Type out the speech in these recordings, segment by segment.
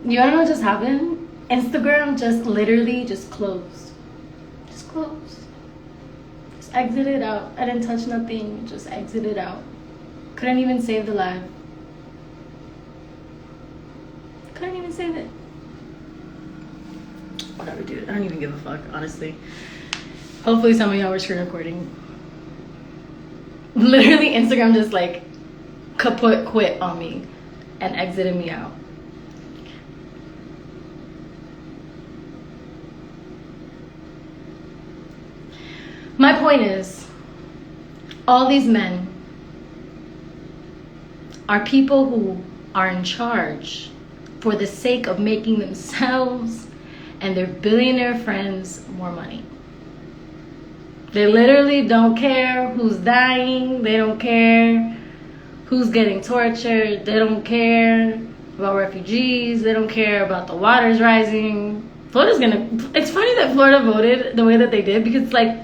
You wanna know what just happened? Instagram just literally just closed. Just closed. Just exited out. I didn't touch nothing. Just exited out. Couldn't even save the live. Couldn't even save it. Whatever, dude. I don't even give a fuck, honestly. Hopefully some of y'all were screen recording. Literally, Instagram just like kaput quit on me and exited me out. My point is, all these men are people who are in charge for the sake of making themselves and their billionaire friends more money. They literally don't care who's dying. They don't care who's getting tortured. They don't care about refugees. They don't care about the waters rising. It's funny that Florida voted the way that they did, because like,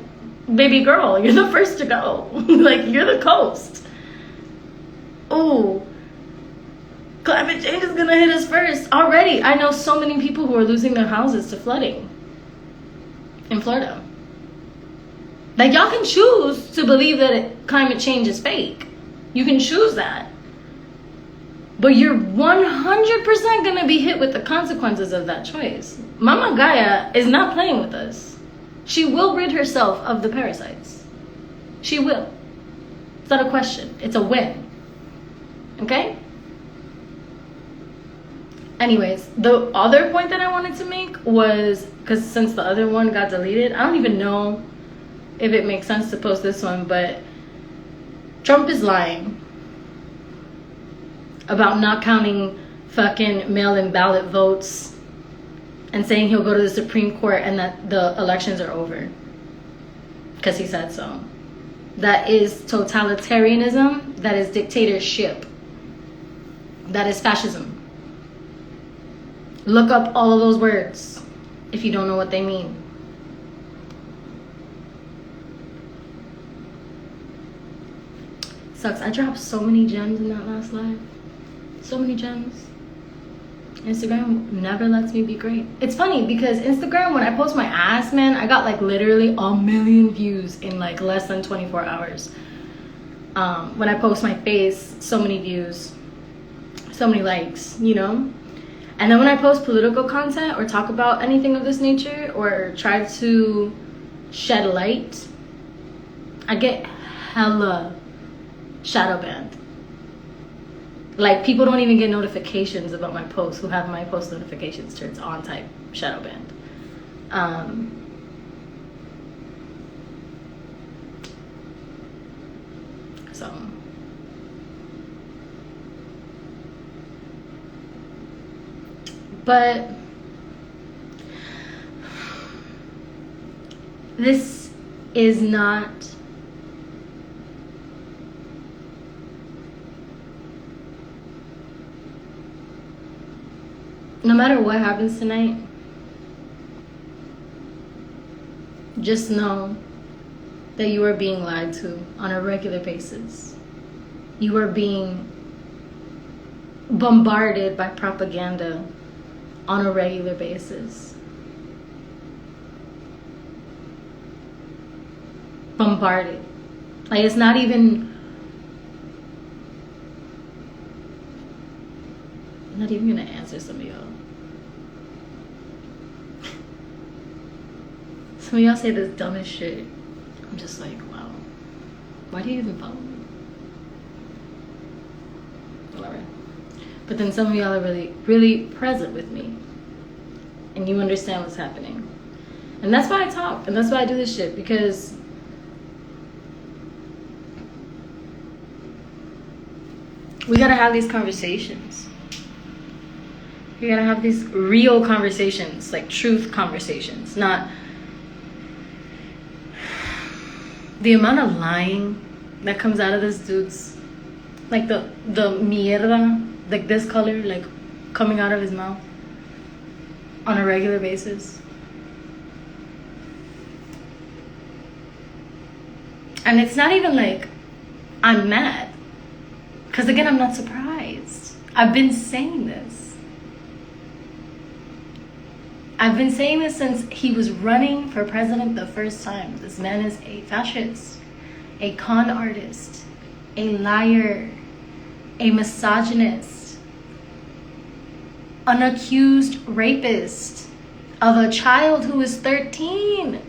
baby girl, you're the first to go. Like, you're the coast. Oh, climate change is gonna hit us first. Already, I know so many people who are losing their houses to flooding in Florida. Like, y'all can choose to believe that climate change is fake. You can choose that. But you're 100% gonna be hit with the consequences of that choice. Mama Gaia is not playing with us. She will rid herself of the parasites. She will. It's not a question. It's a win. Okay? Anyways, the other point that I wanted to make was, because since the other one got deleted, I don't even know if it makes sense to post this one, but Trump is lying about not counting fucking mail-in ballot votes and saying he'll go to the Supreme Court and that the elections are over because he said so. That is totalitarianism. That is dictatorship. That is fascism. Look up all of those words if you don't know what they mean. Sucks. I dropped so many gems in that last live. So many gems. Instagram never lets me be great. It's funny because Instagram, when I post my ass, man, I got like literally 1 million views in like less than 24 hours. When I post my face, so many views, so many likes, you know? And then when I post political content or talk about anything of this nature or try to shed light, I get hella shadow banned. Like, people don't even get notifications about my posts who have my post notifications turned on type shadow banned. So but this is not no matter what happens tonight, just know that you are being lied to on a regular basis. You are being bombarded by propaganda on a regular basis. Bombarded. Like, it's not even... I'm not even gonna answer some of y'all. Some of y'all say the dumbest shit. I'm just like, wow. Why do you even follow me? Whatever. But then some of y'all are really, really present with me. And you understand what's happening. And that's why I talk. And that's why I do this shit. Because we gotta have these conversations. We gotta have these real conversations. Like truth conversations. Not the amount of lying that comes out of this dude's, like the mierda, like this color, like coming out of his mouth on a regular basis. And it's not even like I'm mad, because again, I'm not surprised. I've been saying this. I've been saying this since he was running for president the first time. This man is a fascist, a con artist, a liar, a misogynist, an accused rapist of a child who is 13.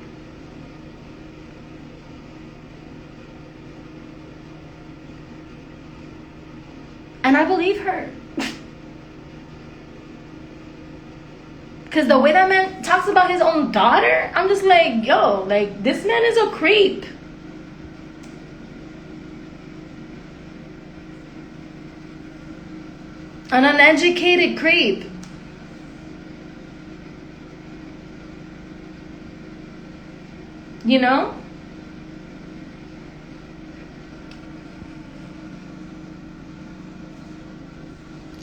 And I believe her. Because the way that man talks about his own daughter, I'm just like, yo, like, this man is a creep. An uneducated creep. You know?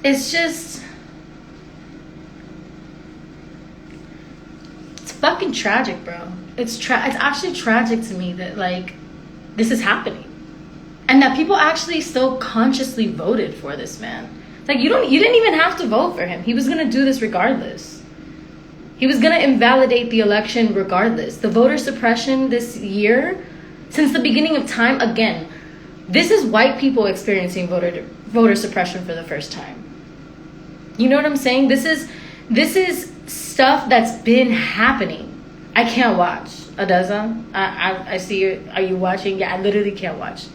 It's just... it's fucking tragic, bro. It's actually tragic to me that, like, this is happening. And that people actually still consciously voted for this man. Like, you didn't even have to vote for him. He was gonna do this regardless. He was gonna invalidate the election regardless. The voter suppression this year, since the beginning of time, again, this is white people experiencing voter suppression for the first time. You know what I'm saying? This is stuff that's been happening. I can't watch. Adeza, I see you. Are you watching? Yeah, I literally can't watch.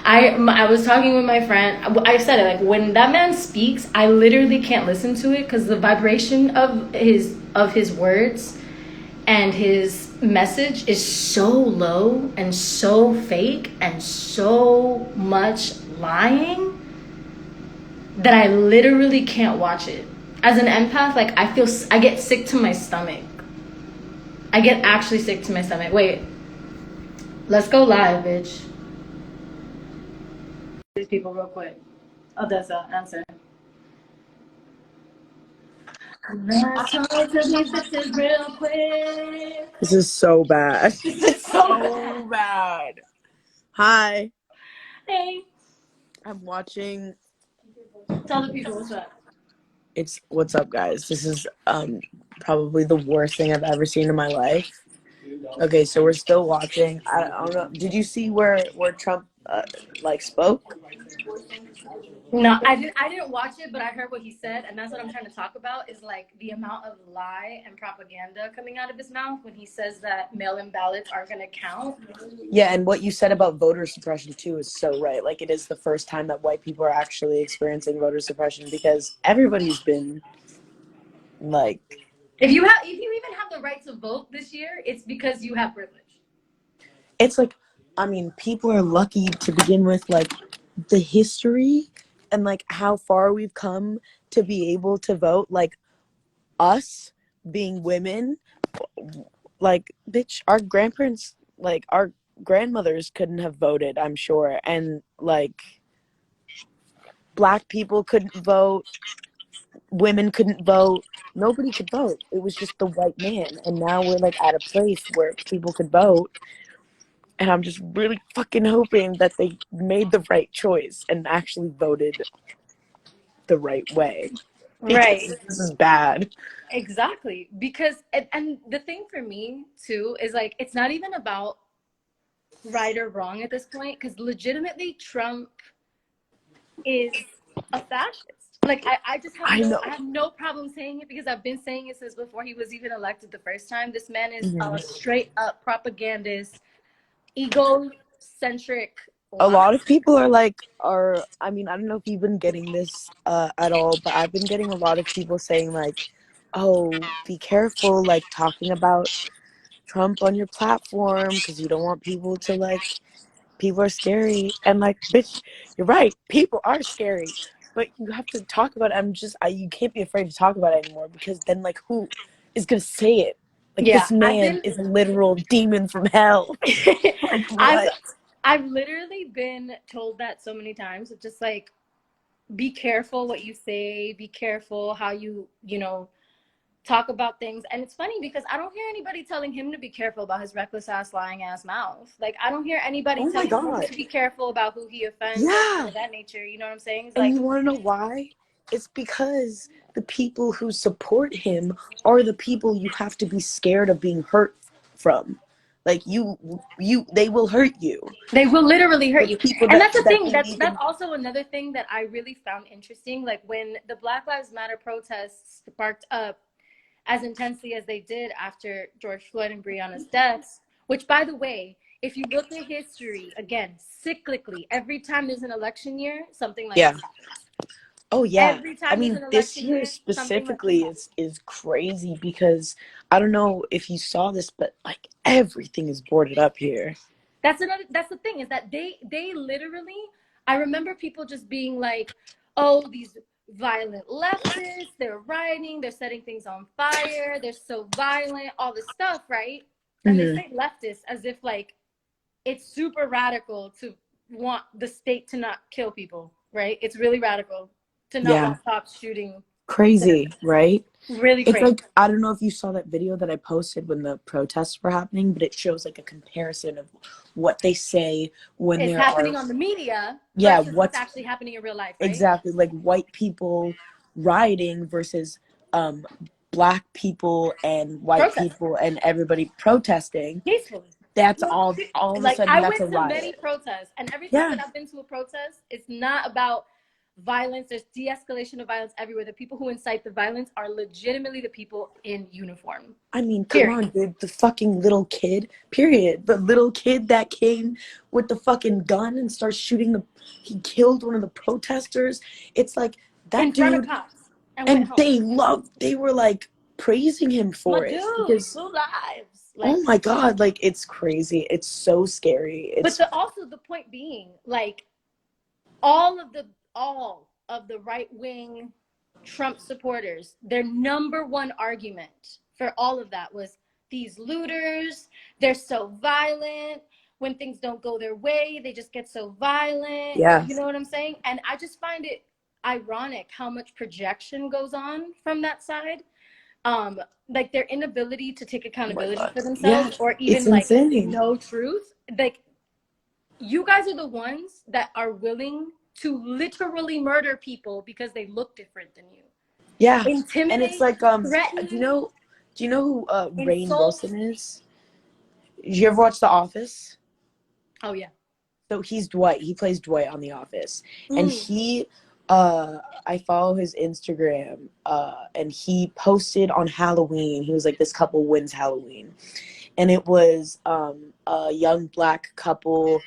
I was talking with my friend. I said it, like, when that man speaks, I literally can't listen to it because the vibration of his words and his message is so low and so fake and so much lying that I literally can't watch it. As an empath, like, I get sick to my stomach. I get actually sick to my stomach. Wait, let's go live, bitch. These people real quick. Odessa, answer. Let's talk to these bitches real quick. This is so bad. This is so bad. bad. Hi. Hey, I'm watching. tell the people what's up. What's up, guys? This is probably the worst thing I've ever seen in my life. Okay, so we're still watching. I don't know. Did you see where Trump spoke? No, I didn't watch it, but I heard what he said, and that's what I'm trying to talk about. Is like the amount of lie and propaganda coming out of his mouth when he says that mail-in ballots aren't going to count. Yeah, and what you said about voter suppression too is so right. Like, it is the first time that white people are actually experiencing voter suppression because everybody's been like. If you even have the right to vote this year, it's because you have privilege. It's like, I mean, people are lucky to begin with, like, the history and, like, how far we've come to be able to vote. Like, us being women, like, bitch, our grandparents, like, our grandmothers couldn't have voted, I'm sure. And, like, black people couldn't vote, women couldn't vote, nobody could vote. It was just the white man. And now we're, like, at a place where people could vote. And I'm just really fucking hoping that they made the right choice and actually voted the right way. Right. Because this is bad. Exactly. Because, and the thing for me, too, is, like, it's not even about right or wrong at this point, because legitimately Trump is a fascist. Like, I just have I have no problem saying it because I've been saying it since before he was even elected the first time. This man is a straight up propagandist, egocentric. A lot of people I mean, I don't know if you've been getting this at all, but I've been getting a lot of people saying, like, oh, be careful, like, talking about Trump on your platform because you don't want people to, like, people are scary. And, like, bitch, you're right, people are scary, but you have to talk about it. You can't be afraid to talk about it anymore because then, like, who is gonna say it? Like, yeah, this man is a literal demon from hell. Like, what? I've literally been told that so many times. It's just like, be careful what you say, be careful how you talk about things. And it's funny because I don't hear anybody telling him to be careful about his reckless ass, lying ass mouth. Like, I don't hear anybody telling him to be careful about who he offends, or that nature. You know what I'm saying? It's and you want to know why? It's because the people who support him are the people you have to be scared of being hurt from. Like they will hurt you. They will literally hurt The you. people And that's the that thing. That's believe that's in. also another thing that I really found interesting. Like when the Black Lives Matter protests sparked up as intensely as they did after George Floyd and Breonna's deaths, which by the way, if you look at history, again, cyclically, every time there's an election year, something like Yeah. this happens. Oh yeah. Every I time there's mean, an this election year year, something like this specifically happens. is crazy because I don't know if you saw this, but like everything is boarded up here. That's the thing, is that they literally, I remember people just being like, oh, these violent leftists, they're rioting, they're setting things on fire, they're so violent, all this stuff, right? And they Hmm. say leftists as if like it's super radical to want the state to not kill people, right? It's really radical to not Yeah. want cops shooting Crazy, citizens. right? Really It's crazy. like I don't know if you saw that video that I posted when the protests were happening, but it shows like a comparison of what they say when It's there are, happening on the media yeah, versus what's what's actually happening in real life, right? exactly like white people rioting versus um black people and white Protest. people and everybody protesting. Peacefully. That's all of a Like sudden I that's a went to many riot. protests, and every time Yeah. that I've been to a protest, it's not about violence. There's de-escalation of violence everywhere. The people who incite the violence are legitimately the people in uniform. I mean, come Period. on, dude. The fucking little kid, period. The little kid that came with the fucking gun and starts shooting he killed one of the protesters. It's like that In front of dude, cops and went and home. they were like praising him My for it dude, because, 2 lives. oh Like, my God, like it's crazy. It's so scary. but It's, also the point being, like, all of the right wing Trump supporters, their number one argument for all of that was these looters, they're so violent. When things don't go their way, they just get so violent. yeah. You know what I'm saying? And I just find it ironic how much projection goes on from that side. Like their inability to take Oh my accountability God. for Yeah. themselves or It's even like insane. know truth. Like you guys are the ones that are willing to literally murder people because they look different than you. Yeah. And it's Intimidate, like, threaten, do you know who Rainn insult. Wilson is? Did you ever watch The Office? Oh yeah. So he's Dwight. He plays Dwight on The Office, and Mm. I follow his Instagram, and he posted on Halloween. He was like, "This couple wins Halloween," and it was a young black couple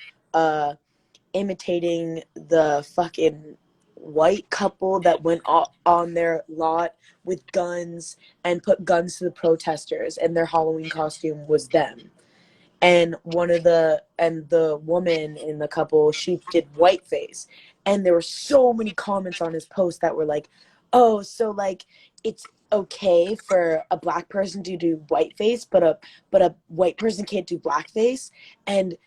imitating the fucking white couple that went on their lot with guns and put guns to the protesters, and their Halloween costume was them. And the woman in the couple, she did whiteface, and there were so many comments on his post that were like, oh, so like it's okay for a black person to do whiteface, but a white person can't do blackface. And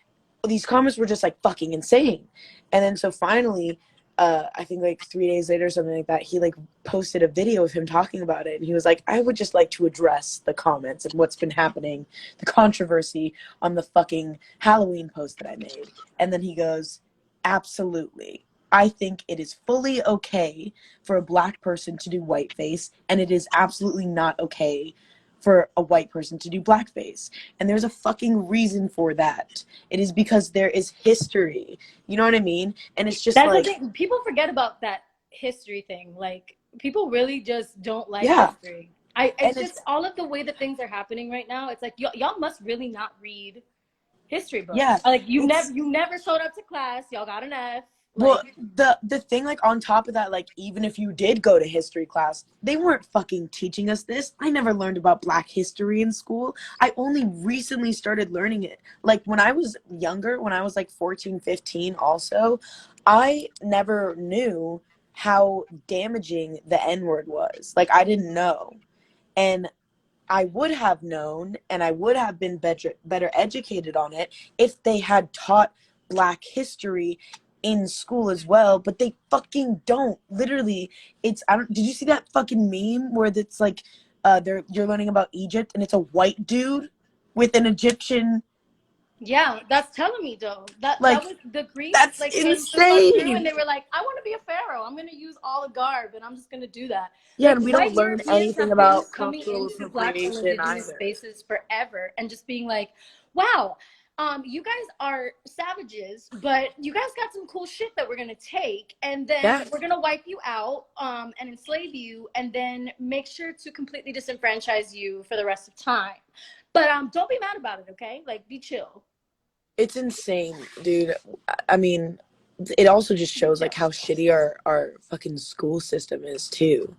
these comments were just like fucking insane. And then so finally, I think like 3 days later or something like that, he like posted a video of him talking about it, and he was like, I would just like to address the comments and what's been happening, the controversy on the fucking Halloween post that I made. And then he goes, absolutely, I think it is fully okay for a black person to do whiteface, and it is absolutely not okay for a white person to do blackface. And there's a fucking reason for that. It is because there is history. You know what I mean? And it's just That's the like, thing. People forget about that history thing. Like people really just don't like yeah. history. And It's just it's, all of the way that things are happening right now. It's like y'all must really not read history books. yeah, Like it's, you never showed up to class. Y'all got an F. well, Like the thing, like, on top of that, like, even if you did go to history class, they weren't fucking teaching us this. I never learned about black history in school. I only recently started learning it. Like, when I was younger, when I was like 14, 15 also, I never knew how damaging the N-word was. Like, I didn't know. And I would have known, and I would have been better educated on it if they had taught black history in school as well, but they fucking don't. Literally, it's, I don't, did you see that fucking meme where it's like you're learning about Egypt and it's a white dude with an Egyptian Yeah, that's telling me though. That Like, was the Greeks, that's like came to fuck through, and insane. they were like, "I want to be a pharaoh. I'm gonna use all the garb, and I'm just gonna do that." Yeah, Like and we don't white learn Europeans anything have been about coming cultural into Black and appropriation Indigenous either. spaces forever, and just being like, "Wow, you guys are savages, but you guys got some cool shit that we're gonna take, and then Yeah. we're gonna wipe you out, and enslave you, and then make sure to completely disenfranchise you for the rest of time." But don't be mad about it, okay? Like, be chill. It's insane, dude. I mean, it also just shows like how shitty our fucking school system is too.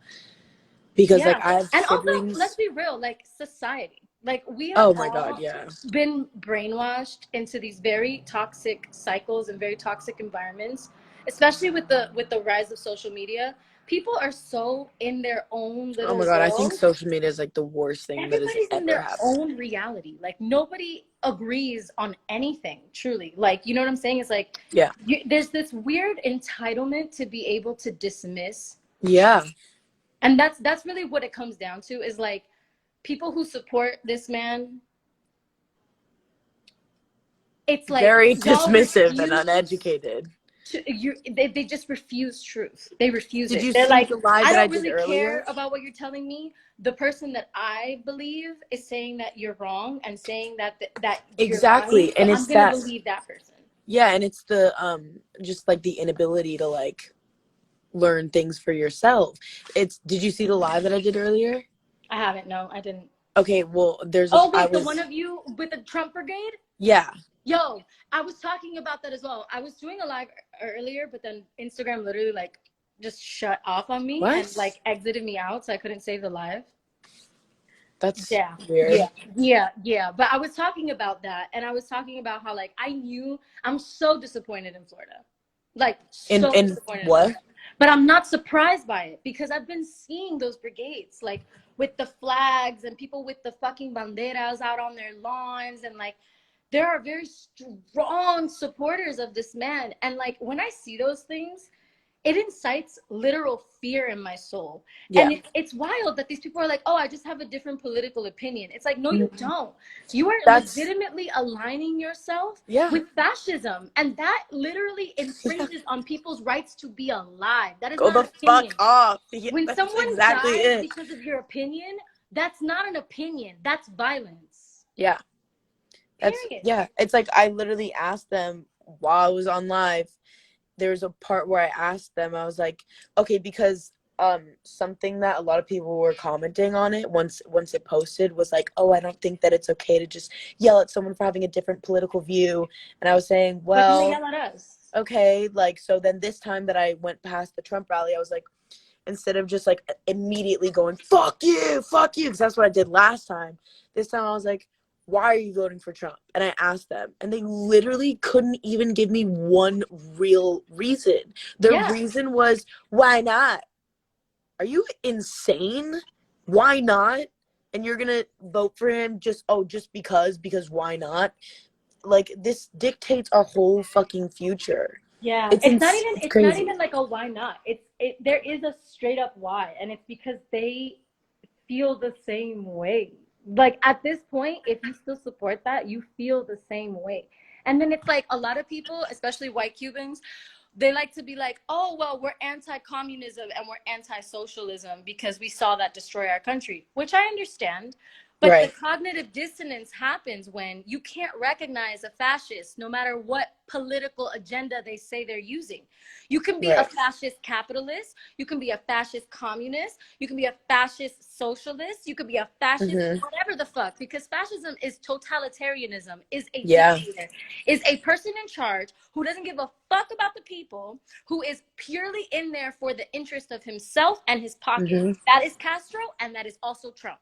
Because like Yeah. I have And also, let's siblings. be real, like society. Like we have Oh my god, all yeah. been brainwashed into these very toxic cycles and very toxic environments, especially with the rise of social media. People are so in their own Oh my little god, I think world. social media is like the worst thing that has Everybody's in ever their happened. own reality. Like nobody agrees on anything, truly. Like, you know what I'm saying? It's like Yeah. there's this weird entitlement to be able to dismiss, Yeah. and that's really what it comes down to, is like people who support this man, it's like Very y'all dismissive and refuse uneducated. they just refuse truth. They refuse Did it. you They're see like, the live I that I don't did really earlier? care about what you're telling me. The person that I believe is saying that you're wrong and saying that you're lying, Exactly. so And I'm it's gonna that, believe that person. yeah, and it's the just like the inability to like learn things for yourself. It's, did you see the live that I did earlier? I haven't. No, I didn't. Okay, well, Oh I wait, the one was, of you with the Trump brigade. yeah. Yo, I was talking about that as well. I was doing a live earlier, but then Instagram literally like just shut off on me and What? like exited me out, so I couldn't save the live. That's Yeah, weird. yeah. But I was talking about that, and I was talking about how like I knew I'm so disappointed in Florida, like so In disappointed in what? Florida. But I'm not surprised by it because I've been seeing those brigades like with the flags and people with the fucking banderas out on their lawns, and like there are very strong supporters of this man. And like when I see those things, it incites literal fear in my soul. Yeah. And it's wild that these people are like, oh, I just have a different political opinion. It's like, no, you Mhm. don't. You are That's, legitimately aligning yourself yeah. with fascism. And that literally infringes on people's rights to be alive. That is Go not the fuck opinion. off. Yeah, When that's someone exactly dies it. because of your opinion, that's not an opinion. That's violence. Yeah. That's, Period. yeah. It's like I literally asked them while I was on live. There's a part where I asked them, I was like, okay, because something that a lot of people were commenting on it once it posted was like, oh, I don't think that it's okay to just yell at someone for having a different political view. And I was saying, But then they well, yell at us. okay, like, so then this time that I went past the Trump rally, I was like, instead of just like immediately going fuck you, because that's what I did last time, this time I was like, why are you voting for Trump? And I asked them, and they literally couldn't even give me one real reason. Their Yeah. reason was, why not? Are you insane? Why not? And you're gonna vote for him just because why not? Like, this dictates our whole fucking future. Yeah, It's it's not crazy. even like a why not. There is a straight up why, and it's because they feel the same way. Like at this point, if you still support that, you feel the same way. And then it's like a lot of people, especially white Cubans, they like to be like, oh, well, we're anti-communism and we're anti-socialism because we saw that destroy our country, which I understand. But the Right. cognitive dissonance happens when you can't recognize a fascist, no matter what political agenda they say they're using. You can be a Right. fascist capitalist, you can be a fascist communist, you can be a fascist socialist, you could be a fascist Mm-hmm. whatever the fuck, because fascism is totalitarianism, is a Yeah. dictator, is a person in charge who doesn't give a fuck about the people, who is purely in there for the interest of himself and his pocket. Mm-hmm. That is Castro, and that is also Trump.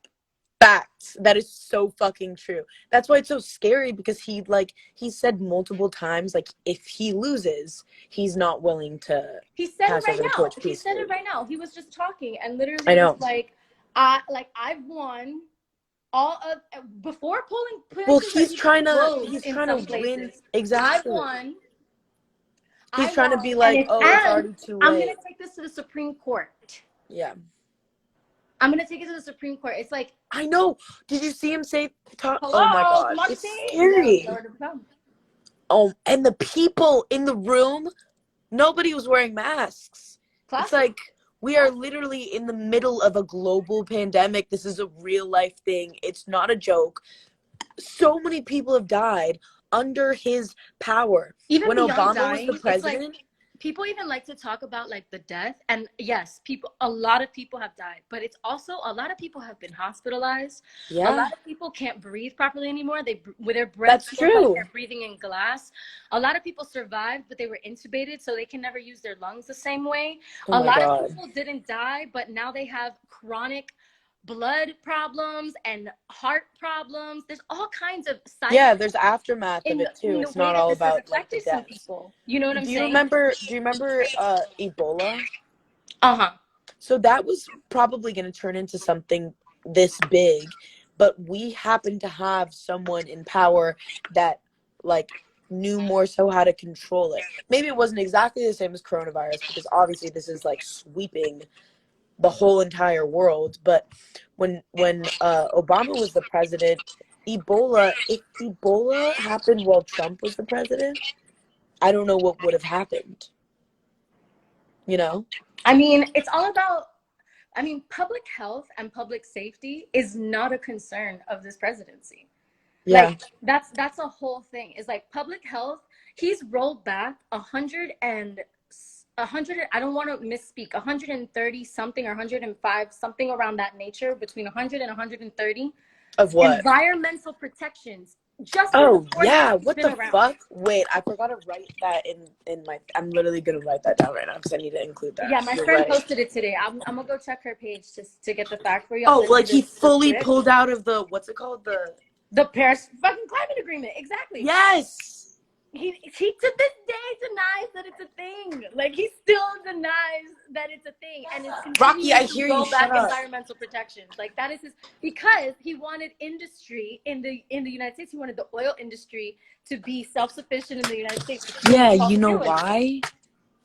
Facts. That is so fucking true. That's why it's so scary, because he said multiple times, like, if he loses, he's not willing to He said it pass right over the now. torch He said it peacefully. right now. He was just talking and I literally was know. like I've won all of before polling Well, places are even closed he's in trying some to win. places. I Exactly. won. I He's trying to be won, and like, it's oh, it's and already too I'm gonna late. take this to the Supreme Court. Yeah. I'm gonna take it to the Supreme Court. It's like, I know. Did you see him say talk? Oh my hello, god. It's Monty. Yeah, scary. Lord of come. Oh, and the people in the room, nobody was wearing masks. Classic. It's like, we are literally in the middle of a global pandemic. This is a real life thing. It's not a joke. So many people have died under his power. Even When beyond Obama was dying, the president, people even like to talk about like the death, and yes, a lot of people have died, but it's also a lot of people have been hospitalized. A yeah, lot of people can't breathe properly anymore. With their breath that's smells like true. they're breathing in glass. A lot of people survived, but they were intubated, so they can never use their lungs the same way. Oh A my lot of God. people didn't die, but now they have chronic blood problems and heart problems. There's all kinds of side Yeah, effects there's aftermath of in it too. the It's way not that all this has about like the affected some deaths. people. You know what I'm Do you saying? remember Ebola? Uh-huh. So that was probably going to turn into something this big, but we happen to have someone in power that like knew more so how to control it. Maybe it wasn't exactly the same as coronavirus because obviously this is like sweeping the whole entire world, but when Obama was the president, if Ebola happened while Trump was the president, I don't know what would have happened, you know? I mean, it's all about, public health and public safety is not a concern of this presidency. Yeah. Like that's a whole thing. Is like public health. He's rolled back 100. I don't want to misspeak. 130 something or 105 something around that nature, between 100 and 130 Of what? environmental protections. Just in the Oh 4 years yeah, he's what been the around. fuck? Wait, I forgot to write that in my. I'm literally gonna write that down right now because I need to include that. Yeah, my You're friend right. posted it today. I'm gonna go check her page just to get the fact for you. I'll Oh, send you like he the fully clip. pulled out of the what's it called, The Paris fucking climate agreement. Exactly. Yes. He to this day denies that it's a thing. Like he still denies that it's a thing, and is Rocky, continuing I to hear roll you. back Shut up. environmental protections. Like that is because he wanted industry in the United States. He wanted the oil industry to be self-sufficient in the United States. Yeah, you know why?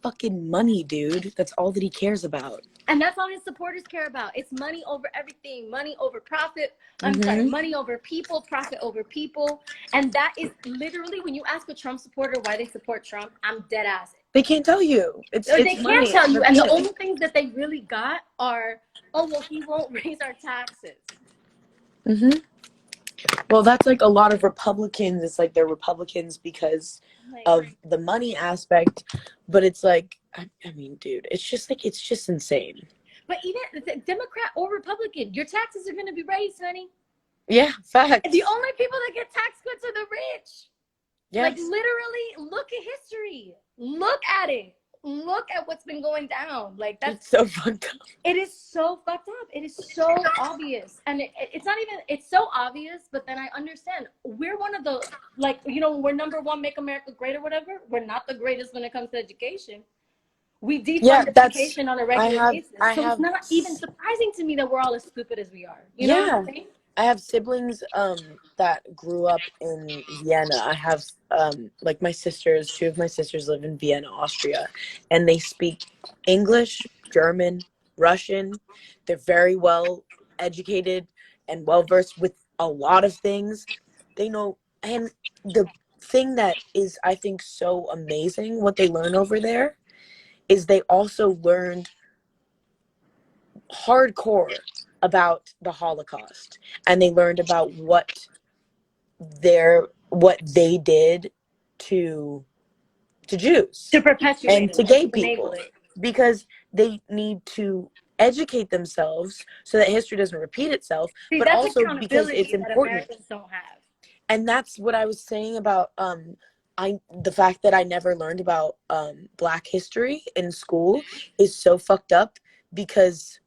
Fucking money, dude. That's all that he cares about. And that's all his supporters care about. It's money over everything. Money over profit. Mm-hmm. Money over people, profit over people. And that is literally, when you ask a Trump supporter why they support Trump, I'm dead ass. They can't tell you. They It's can't money. tell you. And the only things that they really got are, oh, well, he won't raise our taxes. Mm-hmm. Well, that's like a lot of Republicans. It's like they're Republicans because of the money aspect, but it's like, I mean, dude, it's just insane. But even Democrat or Republican, your taxes are going to be raised, honey. Yeah, facts. The only people that get tax cuts are the rich. Yes. Like literally, look at history. Look at it. Look at what's been going down. Like that's so fucked up. It is so fucked up. It is so obvious, and it's not even. It's so obvious, but then I understand we're one of the we're number one, make America great or whatever. We're not the greatest when it comes to education. We defund education on a regular basis, so it's not even surprising to me that we're all as stupid as we are. You know what I'm saying? I have siblings that grew up in Vienna. I have like two of my sisters live in Vienna, Austria, and they speak English, German, Russian. They're very well educated and well versed with a lot of things. They know, and the thing that is, I think, so amazing what they learn over there is they also learned hardcore about the Holocaust, and they learned about what they did to Jews, To perpetuate and to it, gay to enable people, it. because they need to educate themselves so that history doesn't repeat itself. See, but that's also because it's accountability that important. Americans don't have. And that's what I was saying about the fact that I never learned about Black history in school is so fucked up because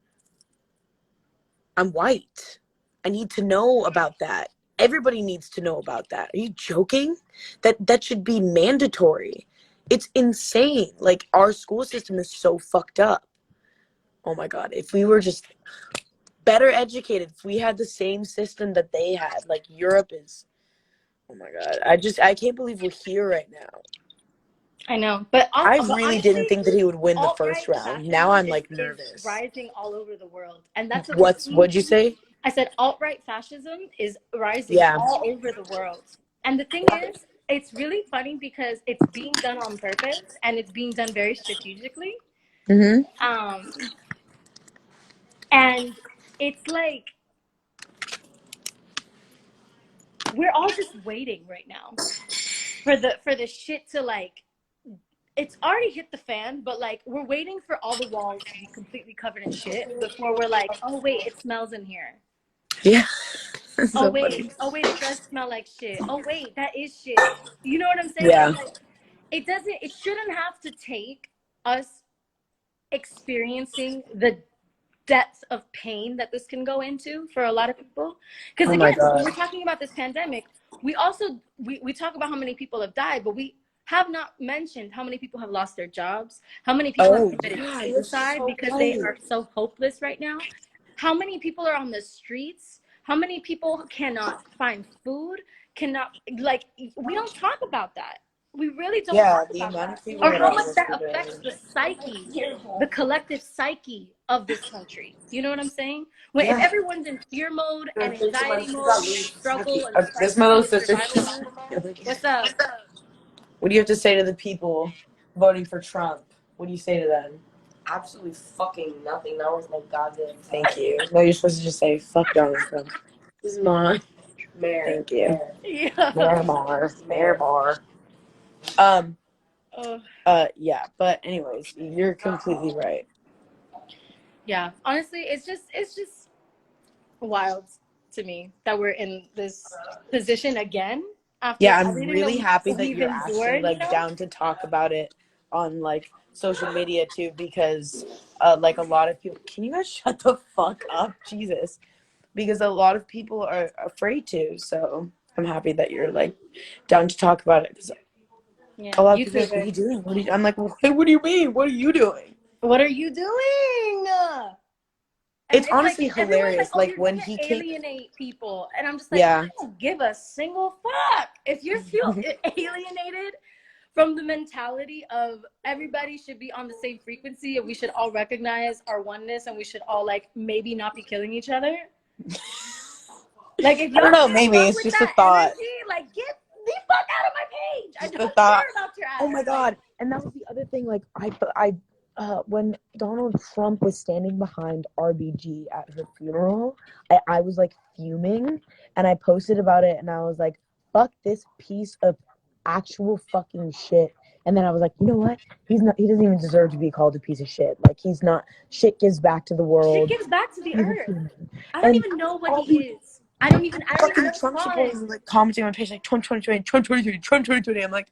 I'm white. I need to know about that. Everybody needs to know about that. Are you joking? That should be mandatory. It's insane. Like, our school system is so fucked up. Oh my God. If we were just better educated, if we had the same system that they had, like Europe is, oh my God. I can't believe we're here right now. I know, but I really didn't think that he would win the first round. Now I'm like nervous. Is rising all over the world, and that's What'd you say? I said alt-right fascism is rising all over the world, and the thing is, it's really funny because it's being done on purpose and it's being done very strategically. Mm-hmm. Um, and it's like we're all just waiting right now for the shit to like. It's already hit the fan, but like we're waiting for all the walls to be completely covered in shit before we're like, oh wait, it smells in here. Yeah. Oh So wait, funny. it does smell like shit. Oh wait, that is shit. You know what I'm saying? Yeah. It's like it shouldn't have to take us experiencing the depth of pain that this can go into for a lot of people. Because Oh my again, when god. we're talking about this pandemic, we also we talk about how many people have died, but we have not mentioned how many people have lost their jobs, how many people have Oh committed yeah, you're suicide so because they right. are so hopeless right now, how many people are on the streets, how many people cannot find food, cannot, like, we don't talk about that. We really don't Yeah, talk the about amount that, of people or that are how on much the that street right affects now. the psyche, the collective psyche of this country. You know what I'm saying? When if Yeah. everyone's in fear mode and anxiety mode and struggle and This my crisis little and sister. survival mode, what's up? What do you have to say to the people voting for Trump? What do you say to them? Absolutely fucking nothing. Not worth my goddamn time. Thank you. No, you're supposed to just say fuck Donald Trump. This is mine. Mayor. Thank you. Yeah. Mayor Bar. Um. Oh, Yeah. But anyways, you're completely right. yeah. Honestly, it's just wild to me that we're in this position again after Yeah, I'm everything that really happy that we've you're actually endured. You like know? down to talk about it on like social media too, because like a lot of people. Can you guys shut the fuck up, Jesus? Because a lot of people are afraid to. So I'm happy that you're like down to talk about it. Because Yeah. a lot of You people are too, like, "What are babe. you doing? What are you?" I'm like, "What do you mean? What are you doing?" What are you doing? And It's it's like honestly everyone's like, hilarious. "Oh, Like you're when gonna he came, alienate people," and I'm just like, I yeah, don't give a single fuck. If you feel alienated from the mentality of everybody should be on the same frequency and we should all recognize our oneness and we should all like maybe not be killing each other. Like if I y'all don't know. can't Maybe fuck it's with just a that thought. energy, like get the fuck out of my page. I Just a don't thought. care about your Oh ass. my Like, god! And that was the other thing. Like when Donald Trump was standing behind RBG at her funeral, I was like fuming, and I posted about it, and I was like, "Fuck this piece of actual fucking shit." And then I was like, you know what? He's not. He doesn't even deserve to be called a piece of shit. Like he's not. Shit gives back to the shit world. gives back to the He's a earth. human. I don't And even know what all he these is. I don't even fucking know what to Trump call him. supporters are like commenting on my page like Trump 2020, Trump 2020, Trump 2020. I'm like,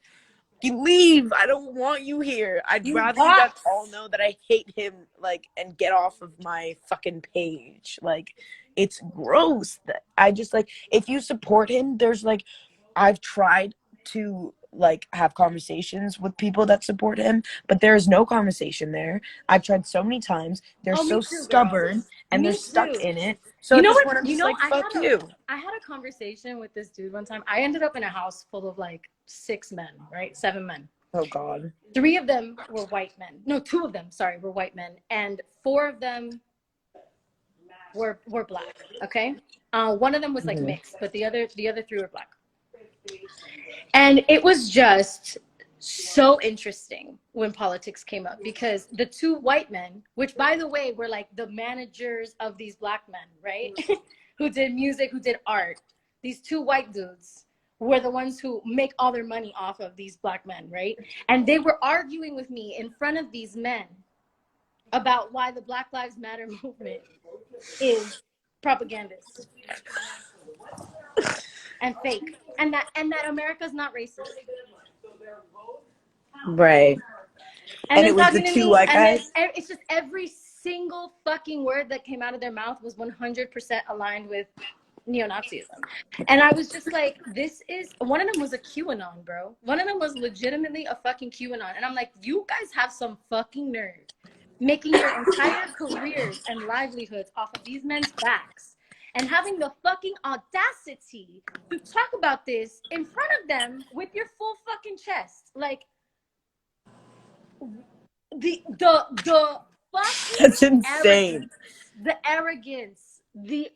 you leave. I don't want you here. I'd You rather you guys box. all know that I hate him, like, and get off of my fucking page. Like, it's gross. That I just like if you support him, there's like I've tried to like have conversations with people that support him, but there is no conversation there. I've tried so many times. They're Oh, me so too, girl. stubborn and they're Me stuck too. in it. So You at know this what? point I'm You just know, like, fuck you. I had a conversation with this dude one time. I ended up in a house full of like 6 men, right? 7 men. Oh god. 3 of them were white men. No, 2 of them, sorry, were white men, and 4 of them were black. Okay, one of them was like Mhm. mixed, but the other 3 were black. And it was just so interesting when politics came up because the 2 white men, which by the way were like the managers of these black men, right? Who did music, who did art. These 2 white dudes were the ones who make all their money off of these black men, right? And they were arguing with me in front of these men about why the Black Lives Matter movement is propagandist and fake, and that America's not racist. Right. And And then it was the talking to two me, white and then guys? it's just every single fucking word that came out of their mouth was 100% aligned with neo-Nazism. And I was just like, this is, one of them was a QAnon, bro. One of them was legitimately a fucking QAnon. And I'm like, you guys have some fucking nerve making your entire careers and livelihoods off of these men's backs and having the fucking audacity to talk about this in front of them with your full fucking chest. Like, the fucking That's insane. arrogance, the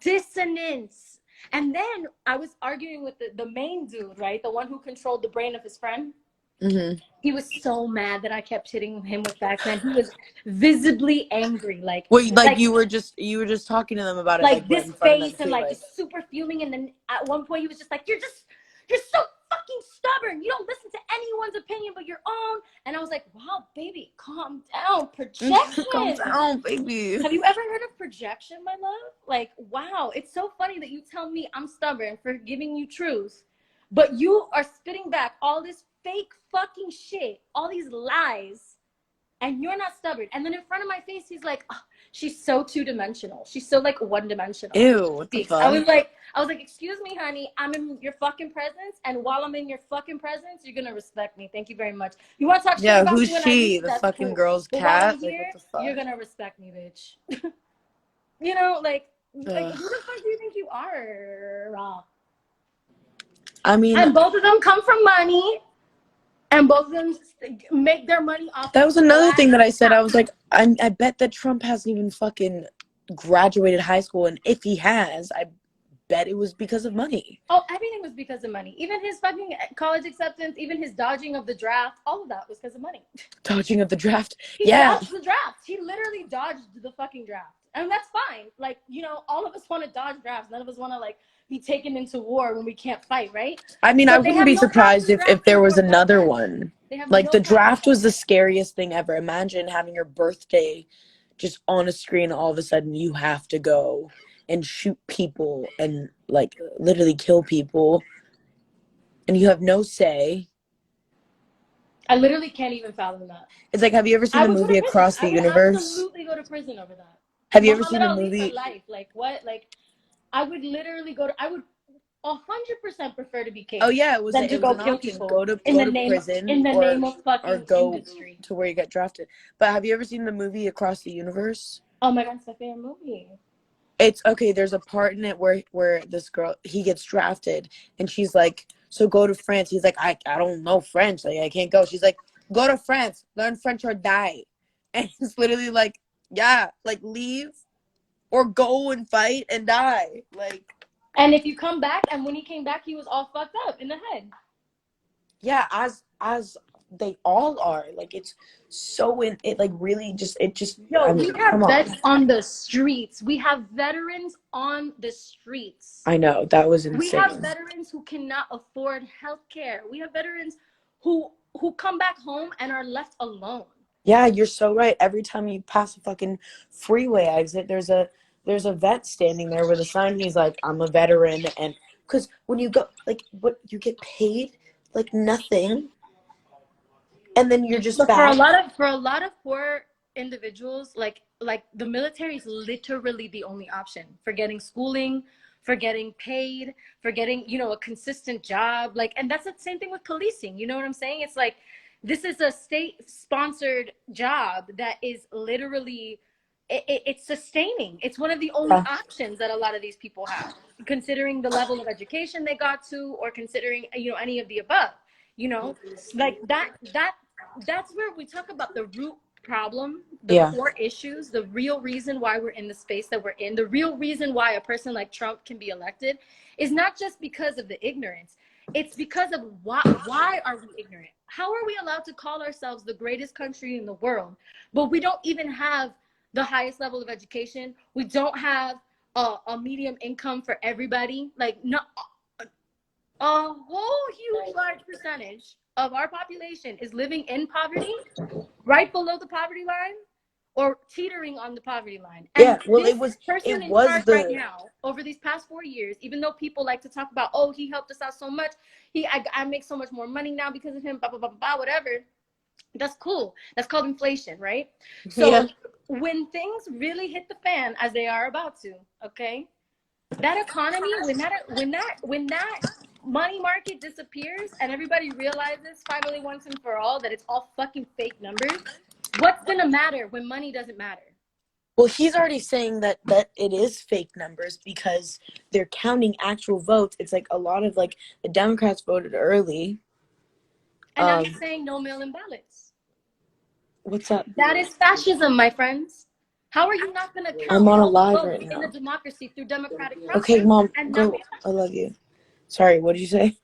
dissonance, And then I was arguing with the main dude, right? The one who controlled the brain of his friend. Mm-hmm. He was so mad that I kept hitting him with facts, man. He was visibly angry, Wait, like like you were just talking to them about it, like like right this in front of them face and too, like like. just super fuming. And then at one point he was just like, you're so fucking stubborn. You don't listen to anyone's opinion but your own. And I was like, wow, baby, calm down. Calm Projection. down, baby. Have you ever heard of projection, my love? Like, wow, it's so funny that you tell me I'm stubborn for giving you truth, but you are spitting back all this fake fucking shit, all these lies, and you're not stubborn. And then in front of my face, he's like, oh, she's so two-dimensional. She's so like one-dimensional. Ew, what the fuck? I was like, excuse me, honey, I'm in your fucking presence, and while I'm in your fucking presence, you're gonna respect me. Thank you very much. You want to talk shit Yeah, about who's me when I she? leave? The That's fucking cool. girl's But while cat? I'm Like, here, what the fuck? you're gonna respect me, bitch. You know, like who the Ugh. fuck do you think you are? I mean, And both of them come from money, and both of them make their money off that of was another thing that I said. I was black like, I bet that Trump hasn't even fucking graduated high school, and if he has, I bet it was because of money. Oh, everything was because of money. Even his fucking college acceptance, even his dodging of the draft, all of that was because of money. Dodging of the draft. He Yeah. dodged the draft. He literally dodged the fucking draft. And that's fine. Like, you know, all of us want to dodge drafts. None of us want to, like, be taken into war when we can't fight, right? I mean, But I they wouldn't have be no problem surprised if drafting there was more black another men. one. They have Like, no the problem draft with was that. the scariest thing ever. Imagine having your birthday just on a screen. All of a sudden, you have to go and shoot people and, like, literally kill people. And you have no say. I literally can't even fathom that. It's like, have you ever seen I the would go to movie prison. Across I the would Universe? absolutely go to prison over that. Have you ever Muhammad seen the Ali for movie? life. Like, what? Like, I would literally I would 100% prefer to be caged Oh yeah, it was than to an go kill option. people Go to in prison the name of or fucking go industry. to where you get drafted. But have you ever seen the movie Across the Universe? Oh my god, it's my favorite movie. It's okay. There's a part in it where this girl, he gets drafted and she's like, so go to France. He's like, I don't know French. Like, I can't go. She's like, go to France, learn French or die. And it's literally like, yeah, like leave or go and fight and die. Like, And if you come back, and when he came back, he was all fucked up in the head. yeah, as they all are. Like, it's so in it, like really just Yo, I mean, we have come on. vets on the streets. We have veterans on the streets. I know, that was We have insane. veterans who cannot afford health care. We have veterans who come back home and are left alone. Yeah, you're so right. Every time you pass a fucking freeway exit, there's a vet standing there with a sign. He's like, I'm a veteran. And because when you go, like, what, you get paid like nothing, and then you're just But back. for a lot of poor individuals, like the military is literally the only option for getting schooling, for getting paid, for getting, you know, a consistent job. Like, and that's the same thing with policing. You know what I'm saying? It's like, this is a state sponsored job that is literally it's sustaining. It's one of the only Yeah. options that a lot of these people have, considering the level of education they got to, or considering, you know, any of the above. You know, like that's where we talk about the root problem, the Yeah. core issues, the real reason why we're in the space that we're in, the real reason why a person like Trump can be elected is not just because of the ignorance. It's because of why are we ignorant? How are we allowed to call ourselves the greatest country in the world, but we don't even have the highest level of education? We don't have a medium income for everybody. Like, not a whole huge large percentage of our population is living in poverty, right below the poverty line, or teetering on the poverty line. And Yeah, well, this it was person in was charge the right now, over these past 4 years, even though people like to talk about, oh, he helped us out so much, I make so much more money now because of him, blah blah blah blah, whatever. That's cool. That's called inflation, right? So yeah. when things really hit the fan, as they are about to, okay, that economy, when that money market disappears and everybody realizes finally once and for all that it's all fucking fake numbers, what's gonna matter when money doesn't matter? Well, he's already saying that it is fake numbers because they're counting actual votes. It's like a lot of, like, the Democrats voted early. And now he's saying no mail-in ballots. What's up? That is fascism, my friends. How are you not going to I'm count on a all the live votes right in a now. democracy through democratic Okay, process Mom, and not go. be I love you. Sorry, what did you say?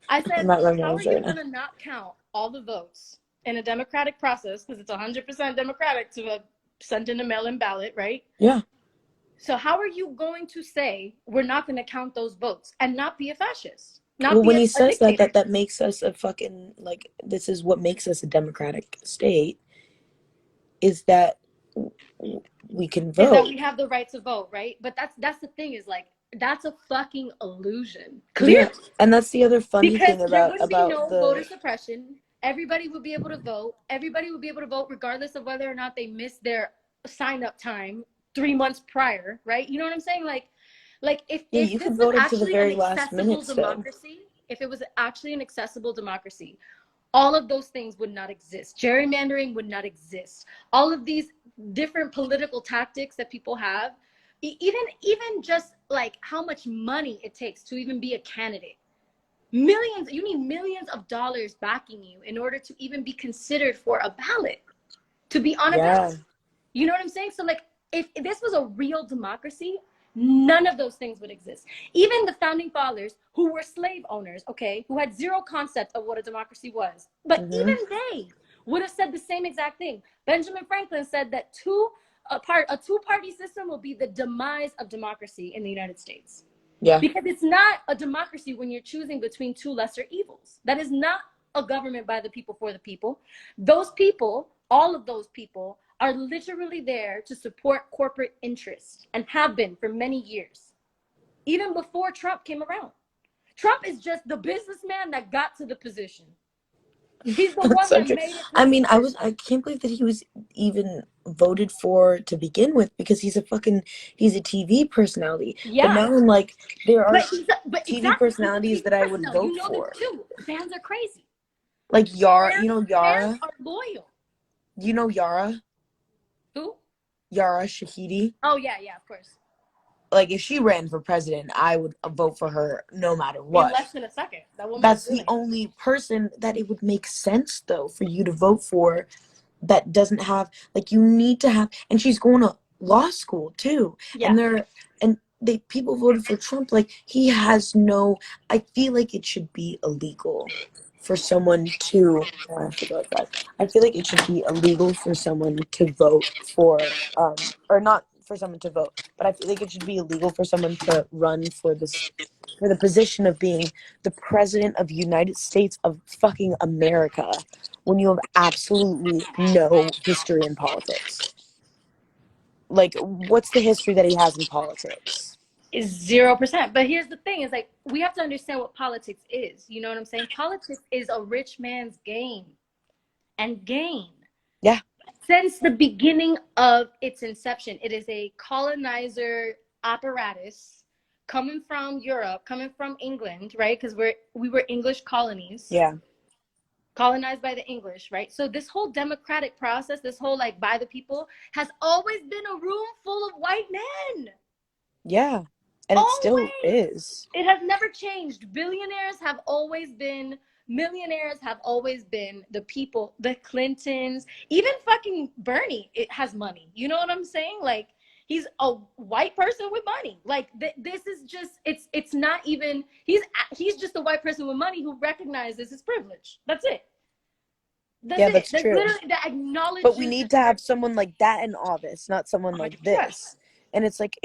I I'm said, at my how are mom's you right now. going to not count all the votes in a democratic process, because it's 100% democratic to have sent in a mail-in ballot, right? Yeah. So how are you going to say we're not going to count those votes and not be a fascist, not Well, be when he a says that, dictator? that makes us a fucking, like, this is what makes us a democratic state, is that we can Is that vote. we have the right to vote, right? But that's the thing, is like, that's a fucking illusion. Yeah, Clearly. and that's the other funny Because thing there about wouldn't be no voter the suppression. Everybody would be able to vote. Everybody would be able to vote regardless of whether or not they missed their sign up time 3 months prior, right? You know what I'm saying? Like yeah, if you this could was vote up to the actually an very last accessible minute still. democracy, if it was actually an accessible democracy, all of those things would not exist. Gerrymandering would not exist. All of these different political tactics that people have, even just like how much money it takes to even be a candidate. Millions, you need millions of dollars backing you in order to even be considered for a ballot, to be on a Yeah. ballot. You know what I'm saying? So like, if this was a real democracy, none of those things would exist. Even the founding fathers, who were slave owners, okay, who had zero concept of what a democracy was, but even they would have said the same exact thing. Benjamin Franklin said that a two-party system will be the demise of democracy in the United States. Yeah. Because it's not a democracy when you're choosing between two lesser evils. That is not a government by the people for the people. Those people, all of those people, are literally there to support corporate interests and have been for many years, even before Trump came around. Trump is just the businessman that got to the position. He's the That's one so that true. made it to I the mean, position. I can't believe that he was even voted for to begin with, because he's a TV personality. But Yeah, now I'm like, there are but TV exactly, he's a personalities TV that I would personnel. vote You know this for. too. Fans are crazy. Like Yara, Fans, fans Yara? are loyal. You know Yara? Who? Yara Shahidi? Oh yeah, yeah, of course. Like, if she ran for president, I would vote for her no matter In what. less than a second. That woman is That's the brilliant. only person that it would make sense, though, for you to vote for, that doesn't have, like, you need to have, and she's going to law school too. Yeah. And they people voted for Trump. Like, he has no, I feel like it should be illegal for someone to, oh, I have to go outside. I feel like it should be illegal for someone to vote for, or not for someone to vote, but I feel like it should be illegal for someone to run for this, for the position of being the president of the United States of fucking America, when you have absolutely no history in politics. Like, what's the history that he has in politics? Is 0%. But here's the thing, is like, we have to understand what politics is. You know what I'm saying? Politics is a rich man's game and gain. Yeah. Since the beginning of its inception, it is a colonizer apparatus coming from Europe, coming from England, right? Because we were English colonies. Yeah. Colonized by the English, right? So this whole democratic process, this whole like by the people, has always been a room full of white men. Yeah. And it still Always. is. It has never changed. Billionaires have always been, millionaires have always been the people, the Clintons, even fucking Bernie, it has money. You know what I'm saying? Like, he's a white person with money. Like, this is just, it's not even, he's just a white person with money who recognizes his privilege. That's it. That's Yeah, it. that's That's true. literally, that But we acknowledges need his to have privilege. someone like that in office, not someone like 100%. this. And it's like,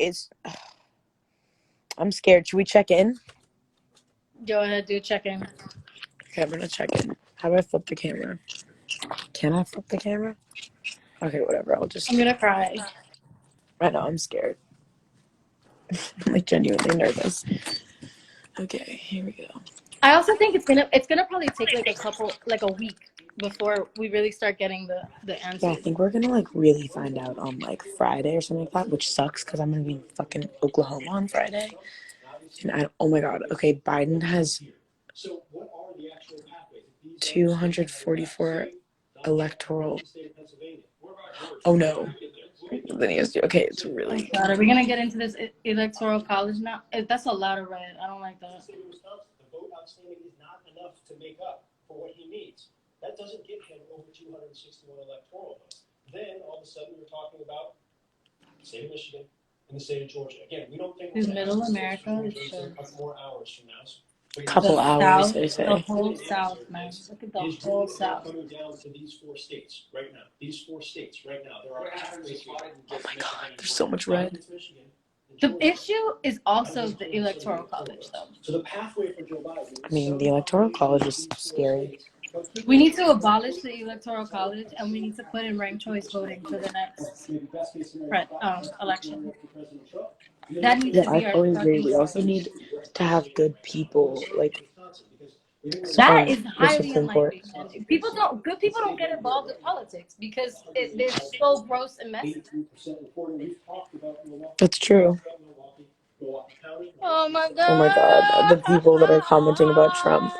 I'm scared. Should we check in? Go ahead, do check in. Okay, I'm gonna check in. How do I flip the camera? Can I flip the camera? Okay, whatever. I'll just. I'm gonna cry. I know, I'm scared. I'm like genuinely nervous. Okay, here we go. I also think it's gonna probably take like a week before we really start getting the Yeah, I answers. think we're gonna like really find out on like Friday or something like that, which sucks because I'm gonna be in fucking Oklahoma on Friday. And oh my god, okay, Biden has 244 electoral. Oh no. Then he has to, okay, it's Oh really. God, are we gonna get into this electoral college now? That's a lot of red. I don't like that. The vote outstanding is not enough to make up for what he needs. That doesn't give him over 261 electoral votes. Then all of a sudden we're talking about state of Michigan and the state of Georgia. Again, we don't think Is we're middle gonna have America? statistics It's for just a couple more hours from now. So Couple hours, they the say. whole South, man. Look at the whole South. coming down to these 4 states right now. These 4 states right now. There are What happens if Biden Oh gets my Michigan god, and there's so Georgia? much red. Biden gets Michigan and The Georgia. issue is also the electoral college, though. So the pathway for Joe Biden. I mean, the electoral college is scary. We need to abolish the electoral college, and we need to put in ranked choice voting for the next election. That needs Yeah, to I be our totally agree. fucking We also slogan. need to have good people, like, That on is the highly Supreme Court. unlikely. Good people don't get involved in politics because they're so gross and messy. That's true. Oh my Oh my god, god! the people that are commenting about Trump.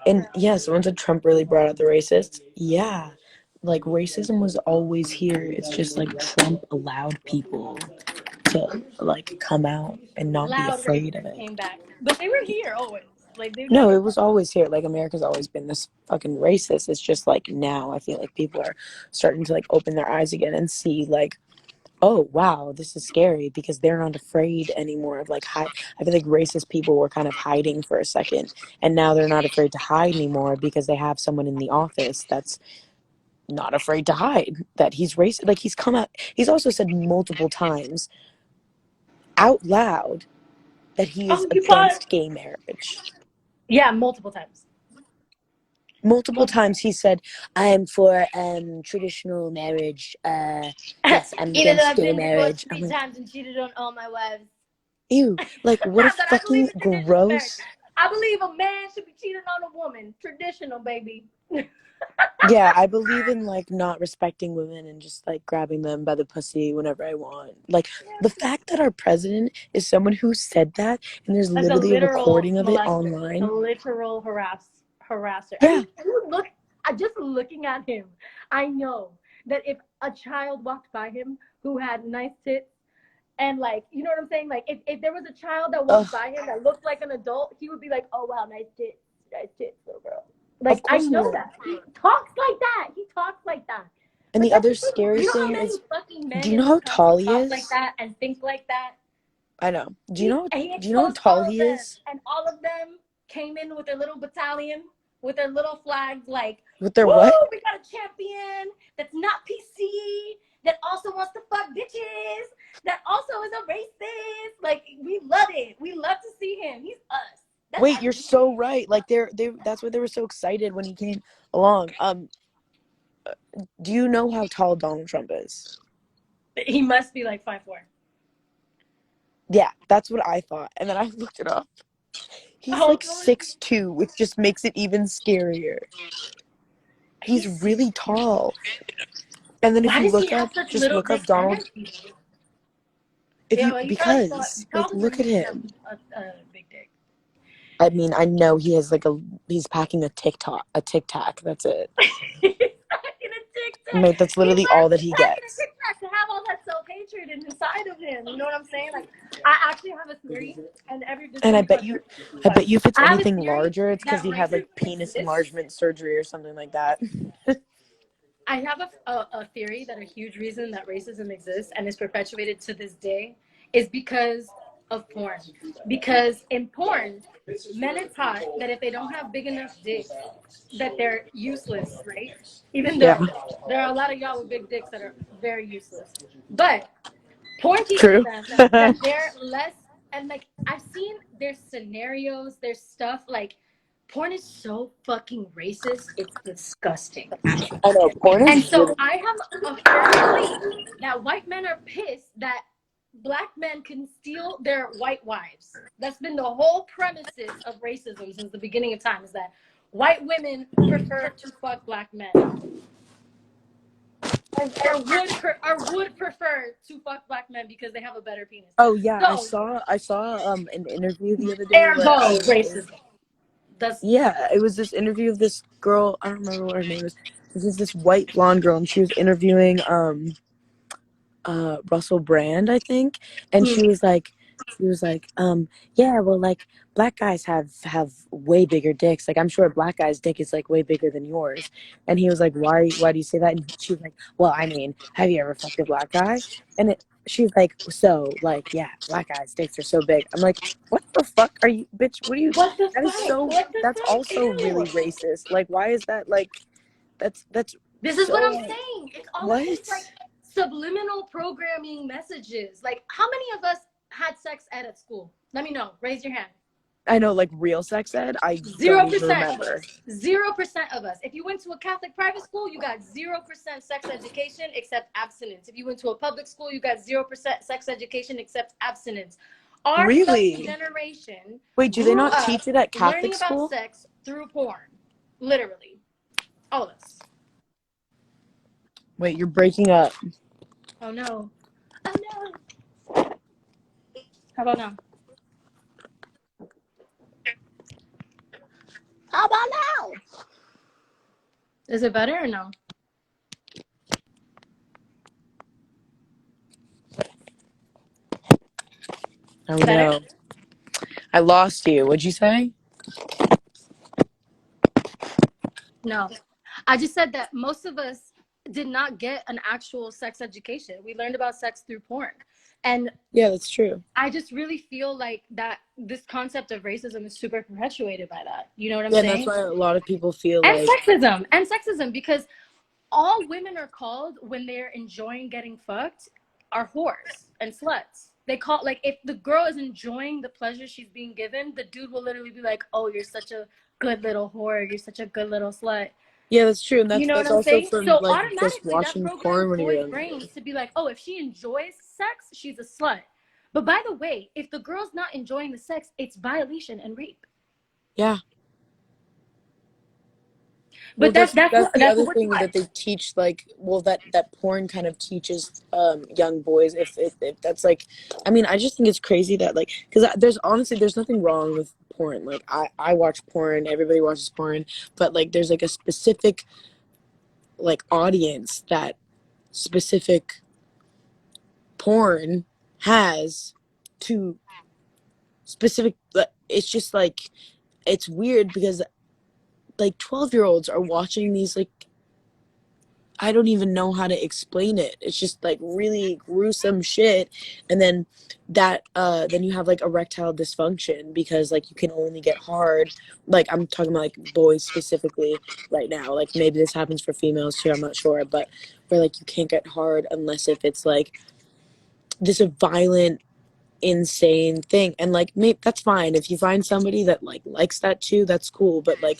And yeah, someone said Trump really brought out the racists. Yeah, like racism was always here. It's just like Trump allowed people to like come out and not be Loud afraid of racists it. came back, but they were here always. Like they No, never. it was always here. Like America's always been this fucking racist. It's just like now I feel like people are starting to like open their eyes again and see like, oh wow, this is scary because they're not afraid anymore of like hide. I feel like racist people were kind of hiding for a second, and now they're not afraid to hide anymore because they have someone in the office that's not afraid to hide that he's racist. Like he's come out. He's also said multiple times out loud that he is Oh, you fought. against gay marriage. Yeah, multiple times. Multiple times he said, I am for traditional marriage. Yes, I'm Even though against I've gay been marriage. divorced I'm 3 like, times and cheated on all my wives. ew. Like, what a But I believe fucking in traditional marriage. gross. I believe a man should be cheating on a woman. Traditional, baby. Yeah, I believe in like not respecting women and just like grabbing them by the pussy whenever I want. Like the fact that our president is someone who said that and there's As a literally a literal recording of it molester, a online. literal harasser. I Yeah. mean, you look. Just looking at him, I know that if a child walked by him who had nice tits and like, you know what I'm saying? Like, if there was a child that walked by him that looked like an adult, he would be like, "Oh wow, nice tits, little girl." Like, Of I course he know would. that he talks like that. He talks like that. And But the that's other the thing. scary You know how thing many is, fucking do men you in know this how tall country he talk like is? that and think like that? I know. Do you know He how exposed tall all of he them, is? and all of them came in with their little battalion, with their little flags, like, With their "Woo, what? we got a champion that's not PC, that also wants to fuck bitches, that also is a racist." Like, we love it. We love to see him. He's us. That's Wait, you're so right. Like they that's why they were so excited when he came along. Do you know how tall Donald Trump is? He must be like 5'4". Yeah, that's what I thought. And then I looked it up. He's like 6'2", which just makes it even scarier. He's really tall. And then if Why you does he look have up, such just little look up dick Donald. hands? If you Well, because like probably look at needs to have him. a big dick. I mean, I know he has like he's packing a tic tac. That's it. He's packing a Tic Tac. Mate, that's literally all that he gets. To have all that self-hatred inside of him, you know what I'm saying? Like, I actually have a theory, and And I bet you if it's anything larger, it's because he had like penis enlargement surgery or something like that. I have a theory that a huge reason that racism exists and is perpetuated to this day is because of porn. Because in porn, men are taught that if they don't have big enough dicks, that they're useless, right? Even though there are a lot of y'all with big dicks that are very useless. But porn teaches them that they're less, and like, I've seen there's scenarios, there's stuff like, porn is so fucking racist, it's disgusting. I know, porn is And so really... I have a firm belief that white men are pissed that black men can steal their white wives. That's been the whole premises of racism since the beginning of time, is that white women prefer to fuck black men. Or would prefer to fuck black men because they have a better penis. Oh yeah, So, I saw an interview the other day. Ergo racism. Yeah, it was this interview of this girl. I don't remember what her name is. This is this white blonde girl, and she was interviewing Russell Brand, I think, and she was like, He was like, yeah, well, like black guys have way bigger dicks. Like I'm sure a black guy's dick is like way bigger than yours. And he was like, why do you say that? And she was like, well, I mean, have you ever fucked a black guy? And she's like, so like, yeah, black guys' dicks are so big. I'm like, what the fuck are you, bitch? What are you? What the That is fuck? so. What the That's fuck? also Ew. really racist. Like, why is that like? That's This is what I'm so. saying. It's all of these like What? subliminal programming messages. Like, how many of us had sex ed at school? Let me know. Raise your hand. I know, like real sex ed. I don't Zero even percent of remember. us. 0% of us. If you went to a Catholic private school, you got 0% sex education except abstinence. If you went to a public school, you got 0% sex education except abstinence. Our fucking Really? generation Wait, do they grew not up teach it at Catholic learning about school? sex through porn. Literally. All of us. Wait, you're breaking up. Oh no. Oh no. How about now? How about now? Is it better or no? Oh Better? no. I lost you. What'd you say? No. I just said that most of us did not get an actual sex education. We learned about sex through porn. And Yeah, that's true. I just really feel like that this concept of racism is super perpetuated by that. You know what I'm Yeah, and that's saying? why a lot of people feel And like, sexism. And sexism, because all women are called when they're enjoying getting fucked are whores and sluts. They call, like, if the girl is enjoying the pleasure she's being given, the dude will literally be like, oh, you're such a good little whore, you're such a good little slut. yeah, that's true, and You know what that's I'm also saying? from So like just automatically that watching programs porn when you're boys' younger. brains to be like, oh, if she enjoys sex, she's a slut. But by the way, if the girl's not enjoying the sex, it's violation and rape. Yeah. Well, But that's that's the that's other what's thing what. that they teach, like, well, that porn kind of teaches young boys if that's like, I mean, I just think it's crazy that like, because there's nothing wrong with porn. Like I watch porn, everybody watches porn, but like there's like a specific like audience that specific porn has to specific. It's just like it's weird because like 12-year-olds are watching these like I don't even know how to explain it. It's just like really gruesome shit. And then you have like erectile dysfunction because like you can only get hard. Like I'm talking about like boys specifically right now. Like maybe this happens for females too, I'm not sure, but where like you can't get hard unless if it's like this a violent insane thing. And like maybe that's fine. If you find somebody that like likes that too, that's cool, but like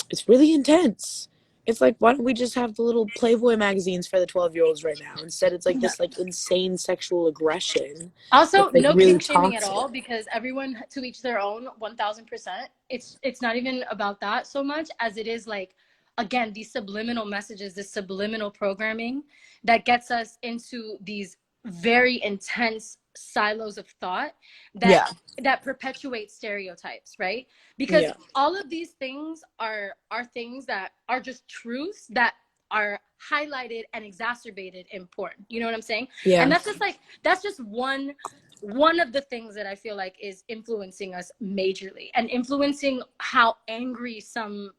it's really intense. It's like, why don't we just have the little Playboy magazines for the 12-year-olds right now? Instead, it's like Yeah. this like insane sexual aggression Also, that's like no really kink shaming at toxic. all, because everyone to each their own, 1000%. It's not even about that so much as it is like, again, these subliminal messages, this subliminal programming that gets us into these very intense silos of thought that Yeah, perpetuate stereotypes, right? Because yeah, all of these things are things that are just truths that are highlighted and exacerbated in porn. You know what I'm saying? And yeah. that's just one of the things that I feel like is influencing us majorly and influencing how angry some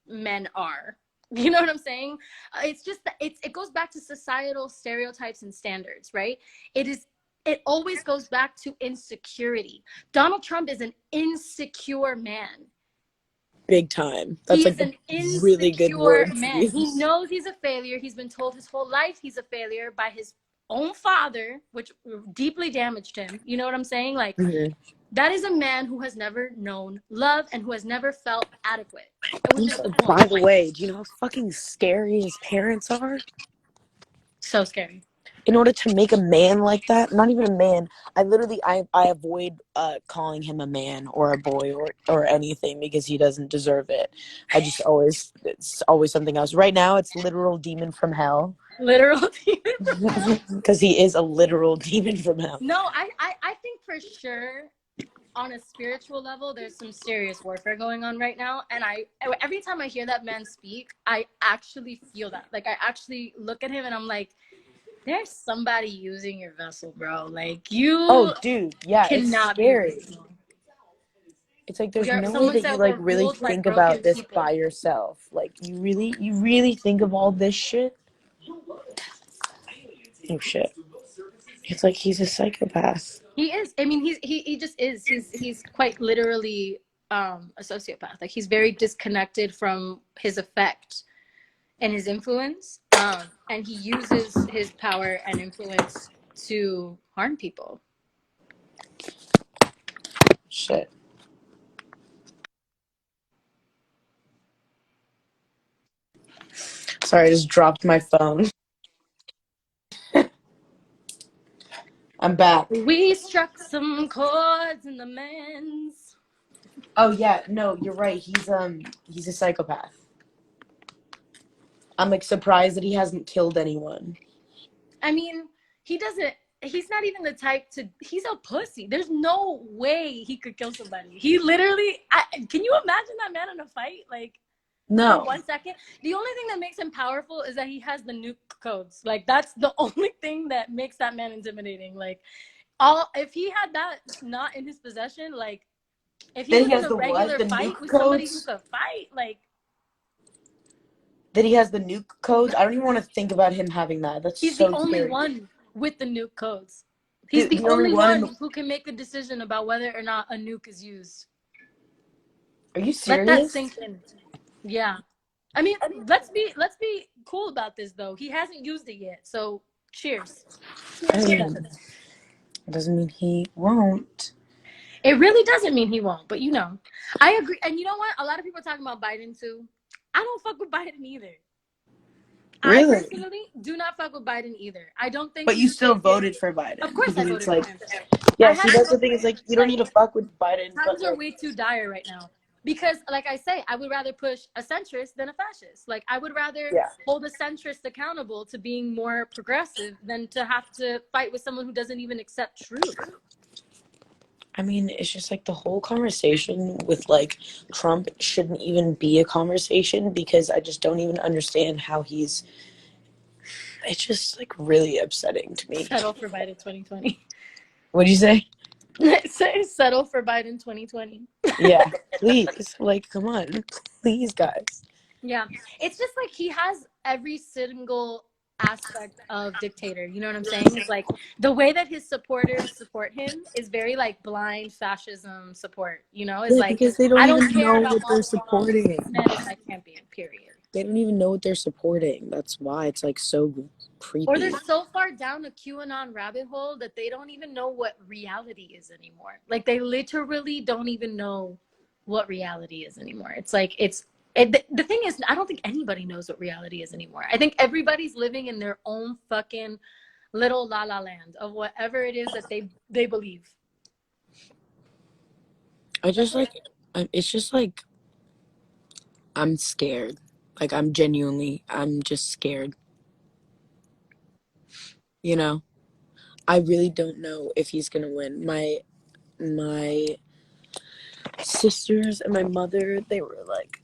men are. You know what I'm saying? It's just that it goes back to societal stereotypes and standards, right? It always goes back to insecurity. Donald Trump is an insecure man. Big time. That's He like is a an really good insecure word to man. He use. knows he's a failure. He's been told his whole life he's a failure by his own father, which deeply damaged him. You know what I'm saying? Like, Hmm. that is a man who has never known love and who has never felt adequate, which is the By point. the way, do you know how fucking scary his parents are? So scary. In order to make a man like that, not even a man, I avoid calling him a man or a boy or anything because he doesn't deserve it. I just always it's always something else. Right now it's literal demon from hell. Literal demon from hell. Because he is a literal demon from hell. No, I think for sure on a spiritual level, there's some serious warfare going on right now. And every time I hear that man speak, I actually feel that. Like, I actually look at him and I'm like, There's somebody using your vessel, bro. Like, you Oh, dude, yeah, it's cannot be scary. original. It's like there's no way Someone that you said like we're really ruled by think about broken this people. by yourself. Like you really think of all this shit. Oh shit! It's like he's a psychopath. He is. I mean, he just is. He's quite literally a sociopath. Like, he's very disconnected from his effect and his influence. And he uses his power and influence to harm people. Shit. Sorry, I just dropped my phone. I'm back. We struck some chords in the men's. Oh yeah, no, you're right. He's a psychopath. I'm like surprised that he hasn't killed anyone. I mean, he doesn't. He's not even the type to. He's a pussy. There's no way he could kill somebody. He literally. Can you imagine that man in a fight? Like, for No. 1 second. The only thing that makes him powerful is that he has the nuke codes. Like, that's the only thing that makes that man intimidating. Like, if he had that not in his possession, like, if he That was he in has a the what? regular The fight nuke with somebody who codes? could fight, like, That he has the nuke codes? I don't even want to think about him having that. That's he's the so only scary. one with the nuke codes. He's The, the the only only one in one the. who can make a decision about whether or not a nuke is used. Are you Let that serious? sink in. Yeah. I mean, let's be cool about this though. He hasn't used it yet. So cheers. I Cheers to that. mean, it doesn't mean he won't. It really doesn't mean he won't, but I agree. And you know what? A lot of people are talking about Biden too. I don't fuck with Biden either. I Really? personally do not fuck with Biden either. I don't think But you he's still the kid. voted for Of Biden course I because it's voted for like, him. I yeah. had See, to that's the vote thing. for It's him. like you don't Like, need to fuck with Biden, but times are like, way too dire right now. Because, like I say, I would rather push a centrist than a fascist. Like, I would rather yeah. hold a centrist accountable to being more progressive than to have to fight with someone who doesn't even accept truth. I mean, it's just like the whole conversation with like Trump shouldn't even be a conversation because I just don't even understand how he's. It's just like really upsetting to me. Settle for Biden 2020. What do you say? Say settle for Biden 2020. Yeah, please. Like, come on, please, guys. Yeah. It's just like he has every single aspect of dictator. You know what I'm saying? It's like the way that his supporters support him is very like blind fascism support. It's Yeah, like, because they don't I don't even care know about what they're all the wrongs. supporting. This man is my champion, period. They don't even know what they're supporting. That's why it's like so Or they're creepy. so far down a QAnon rabbit hole that they don't even know what reality is anymore. Like, they literally don't even know what reality is anymore. It's like, the thing is, I don't think anybody knows what reality is anymore. I think everybody's living in their own fucking little la la land of whatever it is that they believe. I just like, it's just like, I'm scared. Like, I'm just scared. You know? I really don't know if he's gonna win. My sisters and my mother, they were like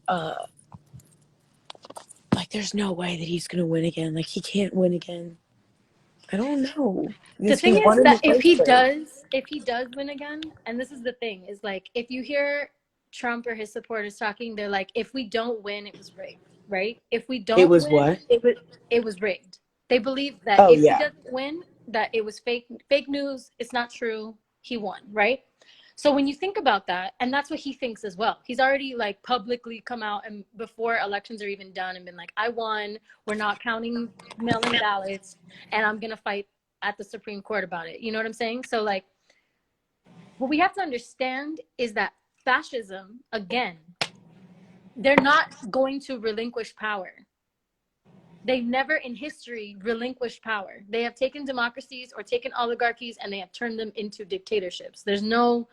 there's no way that he's gonna win again. Like he can't win again. I don't know. The Because he thing is won in the that if first he term. does, if he does win again, and this is the thing, is like, if you hear Trump or his supporters talking, they're like, if we don't win, it was rigged, right? If we It don't was win, what? it was rigged. They believe that Oh if he yeah. doesn't win, that it was fake news, it's not true, he won, right? So when you think about that, and that's what he thinks as well. He's already like publicly come out and before elections are even done and been like, I won, we're not counting mail-in ballots, and I'm gonna fight at the Supreme Court about it. You know what I'm saying? So like, what we have to understand is that fascism, again, they're not going to relinquish power. They've never in history relinquished power. They have taken democracies or taken oligarchies and they have turned them into dictatorships. There's no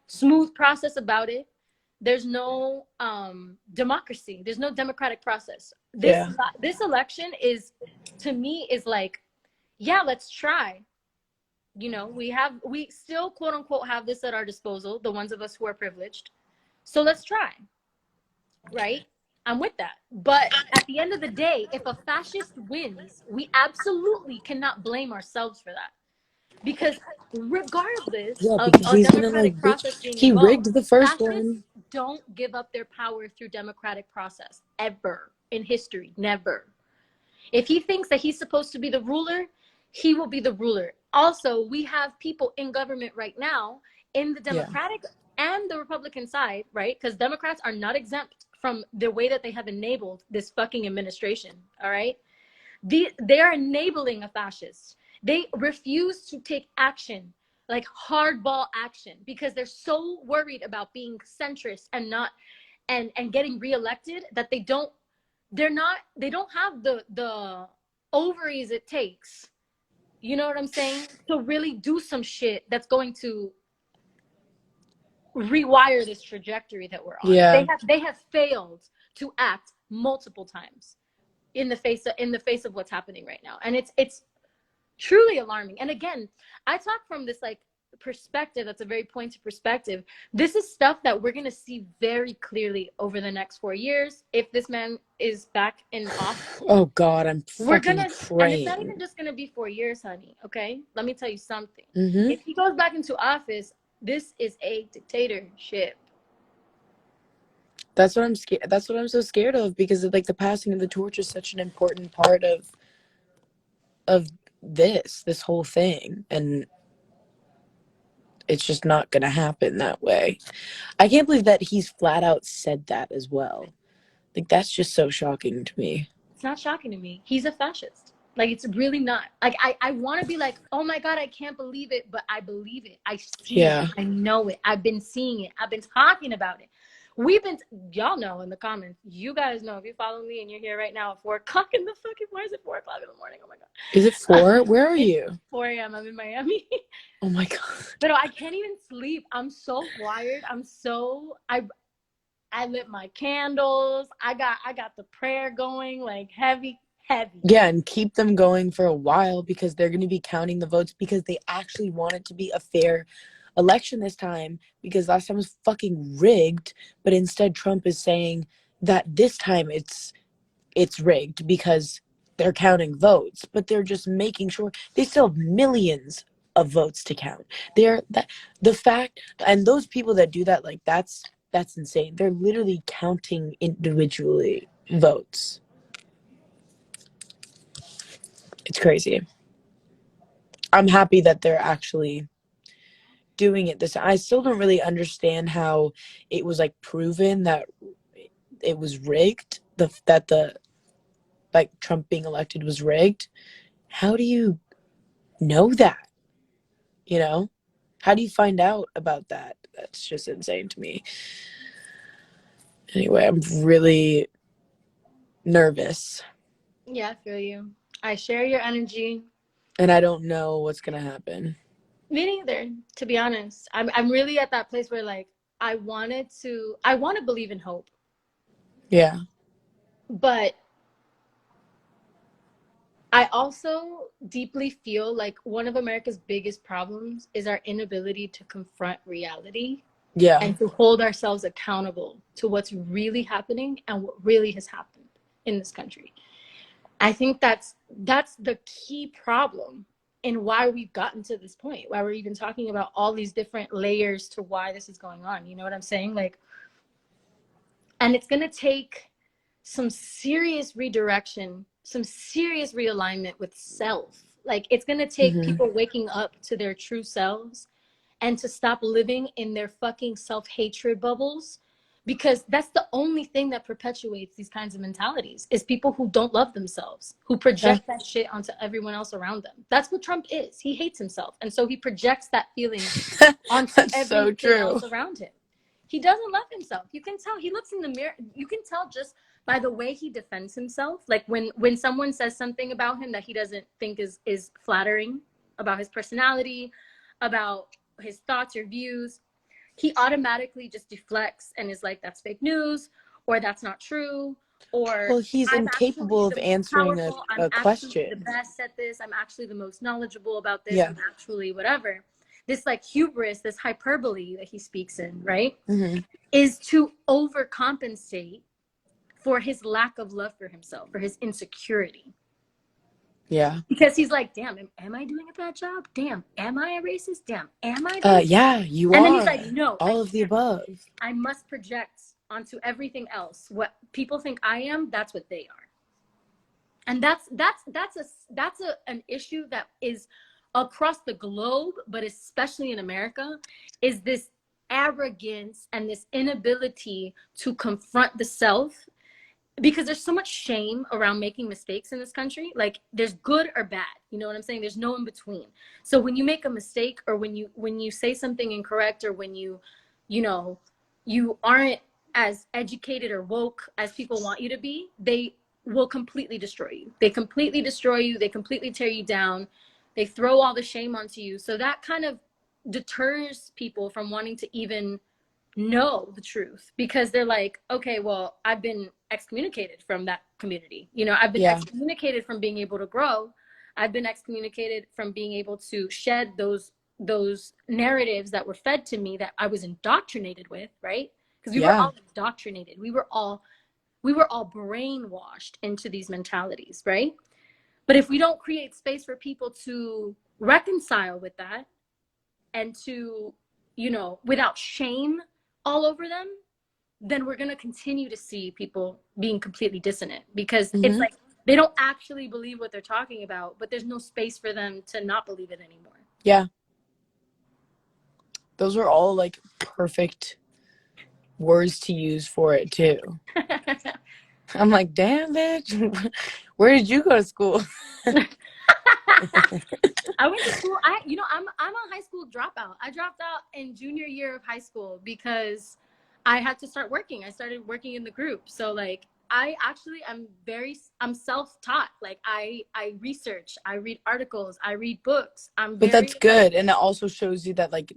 smooth process about it. There's no democracy. There's no democratic process. This Yeah. this election is, to me, is like, yeah, let's try. We still quote unquote have this at our disposal, the ones of us who are privileged. So let's try, right? I'm with that. But at the end of the day, if a fascist wins, we absolutely cannot blame ourselves for that. Because regardless Yeah, of because a he's gonna like democratic process being he involved, rigged the first fascists one. don't give up their power through democratic process ever in history. Never. If he thinks that he's supposed to be the ruler, he will be the ruler. Also, we have people in government right now in the Yeah. Democratic and the Republican side, right? Because Democrats are not exempt from the way that they have enabled this fucking administration, all right? They are enabling a fascist. They refuse to take action, like hardball action, because they're so worried about being centrist and not and getting reelected that they don't have the ovaries it takes, you know what I'm saying, to really do some shit that's going to rewire this trajectory that we're on. Yeah. They have failed to act multiple times in the face of what's happening right now, and it's truly alarming. And again, I talk from this like perspective that's a very pointed perspective. This is stuff that we're going to see very clearly over the next 4 years if this man is back in office. Oh God, I'm We're fucking gonna, and it's not even praying. just gonna be 4 years, honey. Okay, let me tell you something. Mm-hmm. If he goes back into office, this is a dictatorship. That's what I'm scared. That's what I'm so scared of, because like the passing of the torch is such an important part of this whole thing, and it's just not gonna happen that way. I can't believe that he's flat out said that as well. Like that's just so shocking to me. It's not shocking to me. He's a fascist. Like it's really not. Like I want to be like, oh my god, I can't believe it, but I believe it. I see it. Yeah. I know it. I've been seeing it. I've been talking about it. We've been, y'all know in the comments. You guys know if you follow me and you're here right now at 4 o'clock in the fucking. Why is it 4 o'clock in the morning? Oh my god. Is it 4? Where are It's you? 4 a.m. I'm in Miami. Oh my God. But I can't even sleep. I'm so wired. I lit my candles. I got the prayer going like heavy. Yeah, and keep them going for a while, because they're going to be counting the votes, because they actually want it to be a fair election this time, because last time was fucking rigged. But instead Trump is saying that this time it's rigged because they're counting votes, but they're just making sure they still have millions of votes to count. They're that the fact, and those people that do that, like that's insane. They're literally counting individually votes. It's crazy. I'm happy that they're actually doing it this. I still don't really understand how it was like proven that it was rigged. The like Trump being elected was rigged. How do you know that? You know? How do you find out about that? That's just insane to me. Anyway, I'm really nervous. Yeah, I feel you. I share your energy. And I don't know what's gonna happen. Me neither, to be honest. I'm really at that place where like I want to believe in hope. Yeah. But I also deeply feel like one of America's biggest problems is our inability to confront reality Yeah. and to hold ourselves accountable to what's really happening and what really has happened in this country. I think that's the key problem in why we've gotten to this point, why we're even talking about all these different layers to why this is going on. You know what I'm saying? Like, and it's going to take some serious redirection, some serious realignment with self. Like, it's going to take Mm-hmm. people waking up to their true selves and to stop living in their fucking self-hatred bubbles, because that's the only thing that perpetuates these kinds of mentalities is people who don't love themselves, who Yeah. project that shit onto everyone else around them. That's what Trump is. He hates himself, and so he projects that feeling onto That's so everything true. else around him. He doesn't love himself. You can tell. He looks in the mirror. You can tell just by the way he defends himself. Like when someone says something about him that he doesn't think is flattering about his personality, about his thoughts or views, he automatically just deflects and is like, that's fake news, or that's not true, or Well, he's I'm actually incapable of the most answering powerful, I'm a actually the question. best at this, I'm actually the most knowledgeable about this, Yeah. I'm actually whatever. This like hubris, this hyperbole that he speaks in, right, Mm-hmm. is to overcompensate for his lack of love for himself, for his insecurity. Yeah. Because he's like, damn, am I doing a bad job? Damn, am I a racist? Damn, am I this? Yeah, you And are. then he's like, no, all of the above. I must project onto everything else what people think I am. That's what they are. And that's an issue that is across the globe, but especially in America, is this arrogance and this inability to confront the self, because there's so much shame around making mistakes in this country. Like, there's good or bad, you know what I'm saying? There's no in between. So when you make a mistake, or when you say something incorrect, or when you know you aren't as educated or woke as people want you to be, they will completely destroy you. They completely destroy you. They completely tear you down. They throw all the shame onto you. So that kind of deters people from wanting to even know the truth, because they're like, okay, well, I've been excommunicated from that community. You know, I've been excommunicated from being able to grow. I've been excommunicated from being able to shed those narratives that were fed to me, that I was indoctrinated with, right? Because we were all indoctrinated. We were all brainwashed into these mentalities, right? But if we don't create space for people to reconcile with that, and to, without shame all over them, then we're going to continue to see people being completely dissonant, because it's like they don't actually believe what they're talking about, but there's no space for them to not believe it anymore. Yeah. Those are all like perfect words to use for it too. I'm like, damn, bitch. Where did you go to school? I went to school. I'm a high school dropout. I dropped out in junior year of high school because I had to start working. I started working in the group. So like, I'm self-taught. Like I research, I read articles, I read books. But that's good. And it also shows you that like,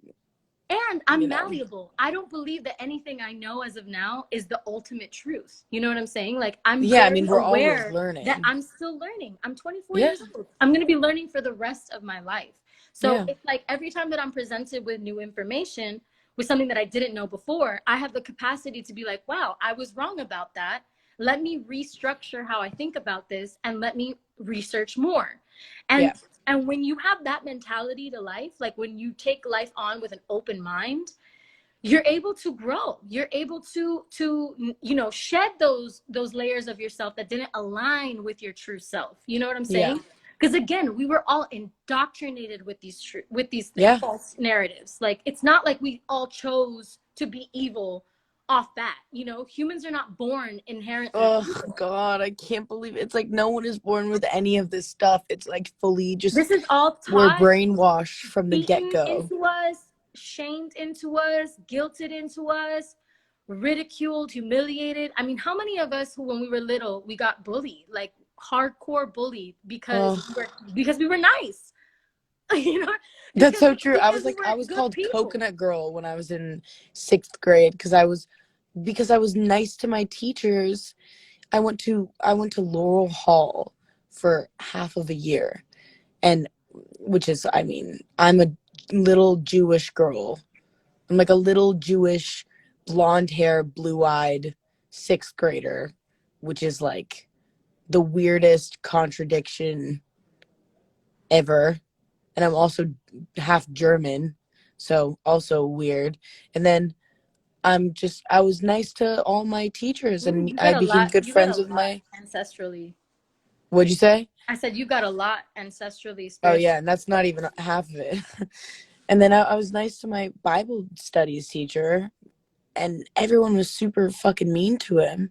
and I'm malleable. I don't believe that anything I know as of now is the ultimate truth. You know what I'm saying? Like, I'm we're aware always learning. that I'm still learning. I'm 24 years old. I'm going to be learning for the rest of my life. So it's like every time that I'm presented with new information, with something that I didn't know before, I have the capacity to be like, wow, I was wrong about that. Let me restructure how I think about this, and let me research more. And when you have that mentality to life, like when you take life on with an open mind, you're able to grow. You're able to shed those layers of yourself that didn't align with your true self. You know what I'm saying? Because again, we were all indoctrinated with these false narratives. Like, it's not like we all chose to be evil off bat. You know, humans are not born inherently. Oh God, I can't believe it. It's like no one is born with any of this stuff. It's like fully just, this is all taught, we're brainwashed from the get-go. Into us, shamed into us, guilted into us, ridiculed, humiliated. I mean, how many of us who, when we were little, we got bullied, like hardcore bullied because we were nice. You know, that's so true. I was called people. Coconut Girl when I was in 6th grade because I was nice to my teachers. I went to Laurel Hall for half of a year, and which is, I mean, I'm a little Jewish girl. I'm like a little Jewish, blonde hair, blue-eyed 6th grader, which is like the weirdest contradiction ever. And I'm also half German, so also weird. And then I was nice to all my teachers, and I became good friends with my ancestrally. What'd you say? I said you got a lot ancestrally. Oh yeah, and that's not even half of it. And then I was nice to my Bible studies teacher, and everyone was super fucking mean to him.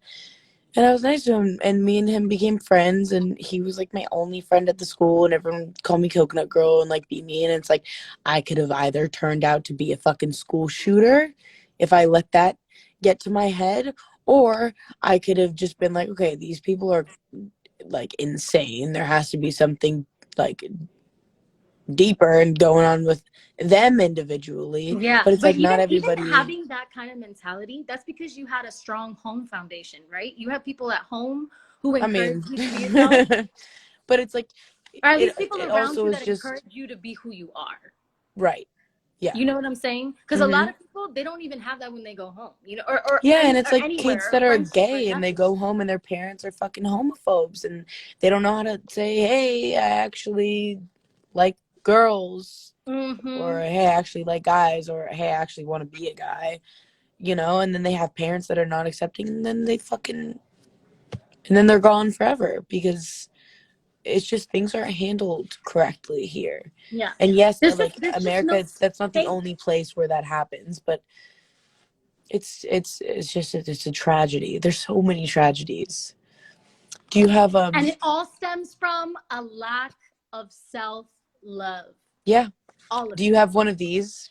And I was nice to him, and me and him became friends, and he was like my only friend at the school, and everyone called me Coconut Girl and like be mean. And it's like I could have either turned out to be a fucking school shooter if I let that get to my head, or I could have just been like, okay, these people are like insane. There has to be something like deeper and going on with them individually. But it's like not everybody. Even having that kind of mentality, that's because you had a strong home foundation, right? You have people at home who encourage you to be yourself. But it's like, or at least people around you that encourage you to be who you are. Right. Yeah. You know what I'm saying? Because a lot of people, they don't even have that when they go home, you know, or Yeah, and it's or like kids anywhere, that are friendships or gay and they nothing. go home and their parents are fucking homophobes and they don't know how to say, hey, I actually like girls, or hey, I actually like guys, or hey, I actually want to be a guy, you know, and then they have parents that are not accepting, and then and then they're gone forever because it's just things aren't handled correctly here. Yeah. And yes, There's like just no America, that's not the space. only place where that happens, but it's just it's a tragedy. There's so many tragedies. Do you have And it all stems from a lack of self-love. yeah. All of Do it. you have one of these?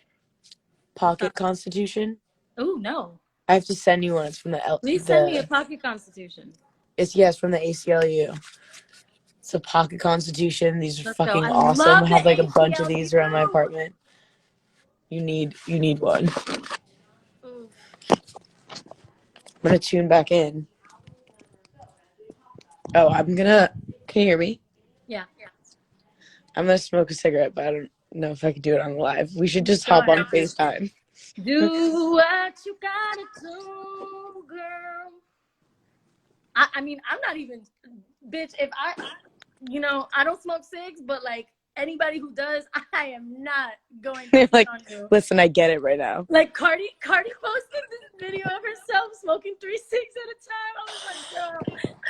Pocket Constitution? Oh, no. I have to send you one. It's from Please send me a pocket constitution. it's from the ACLU. It's a pocket constitution. These are Let's go. fucking I awesome. love I the have like a bunch of ACLU. these around my apartment. You need one. Oof. I'm gonna tune back in. Oh, can you hear me? Yeah. I'm gonna smoke a cigarette, but I don't know if I could do it on live. We should just Go hop on ahead. FaceTime. Do what you gotta do, girl. I mean, I'm not even, bitch, if I don't smoke cigs, but like anybody who does, I am not going to They're cheat like, on you. listen, I get it right now. Like Cardi posted this video of herself smoking 3 cigs at a time. I was like, girl,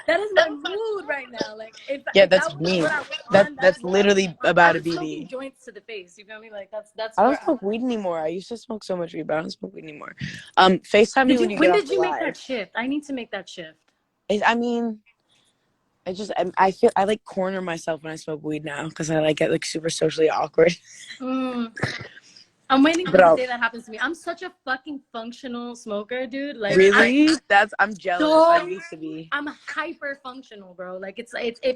that is my mood right now. Like if Yeah, that that's was me. what I was on, that's That's what I was literally on. I about to was be smoking me. joints to the face. You feel me? Like that's I where don't smoke weed anymore. I used to smoke so much weed, but I don't smoke weed anymore. FaceTime me when you get when off did the you make that live. shift? I need to make that shift. I mean, I feel I like corner myself when I smoke weed now because I like get like super socially awkward. I'm waiting for But the day that happens to me. I'm such a fucking functional smoker, dude. Like really, I'm jealous. I used to be. I'm hyper functional, bro. Like it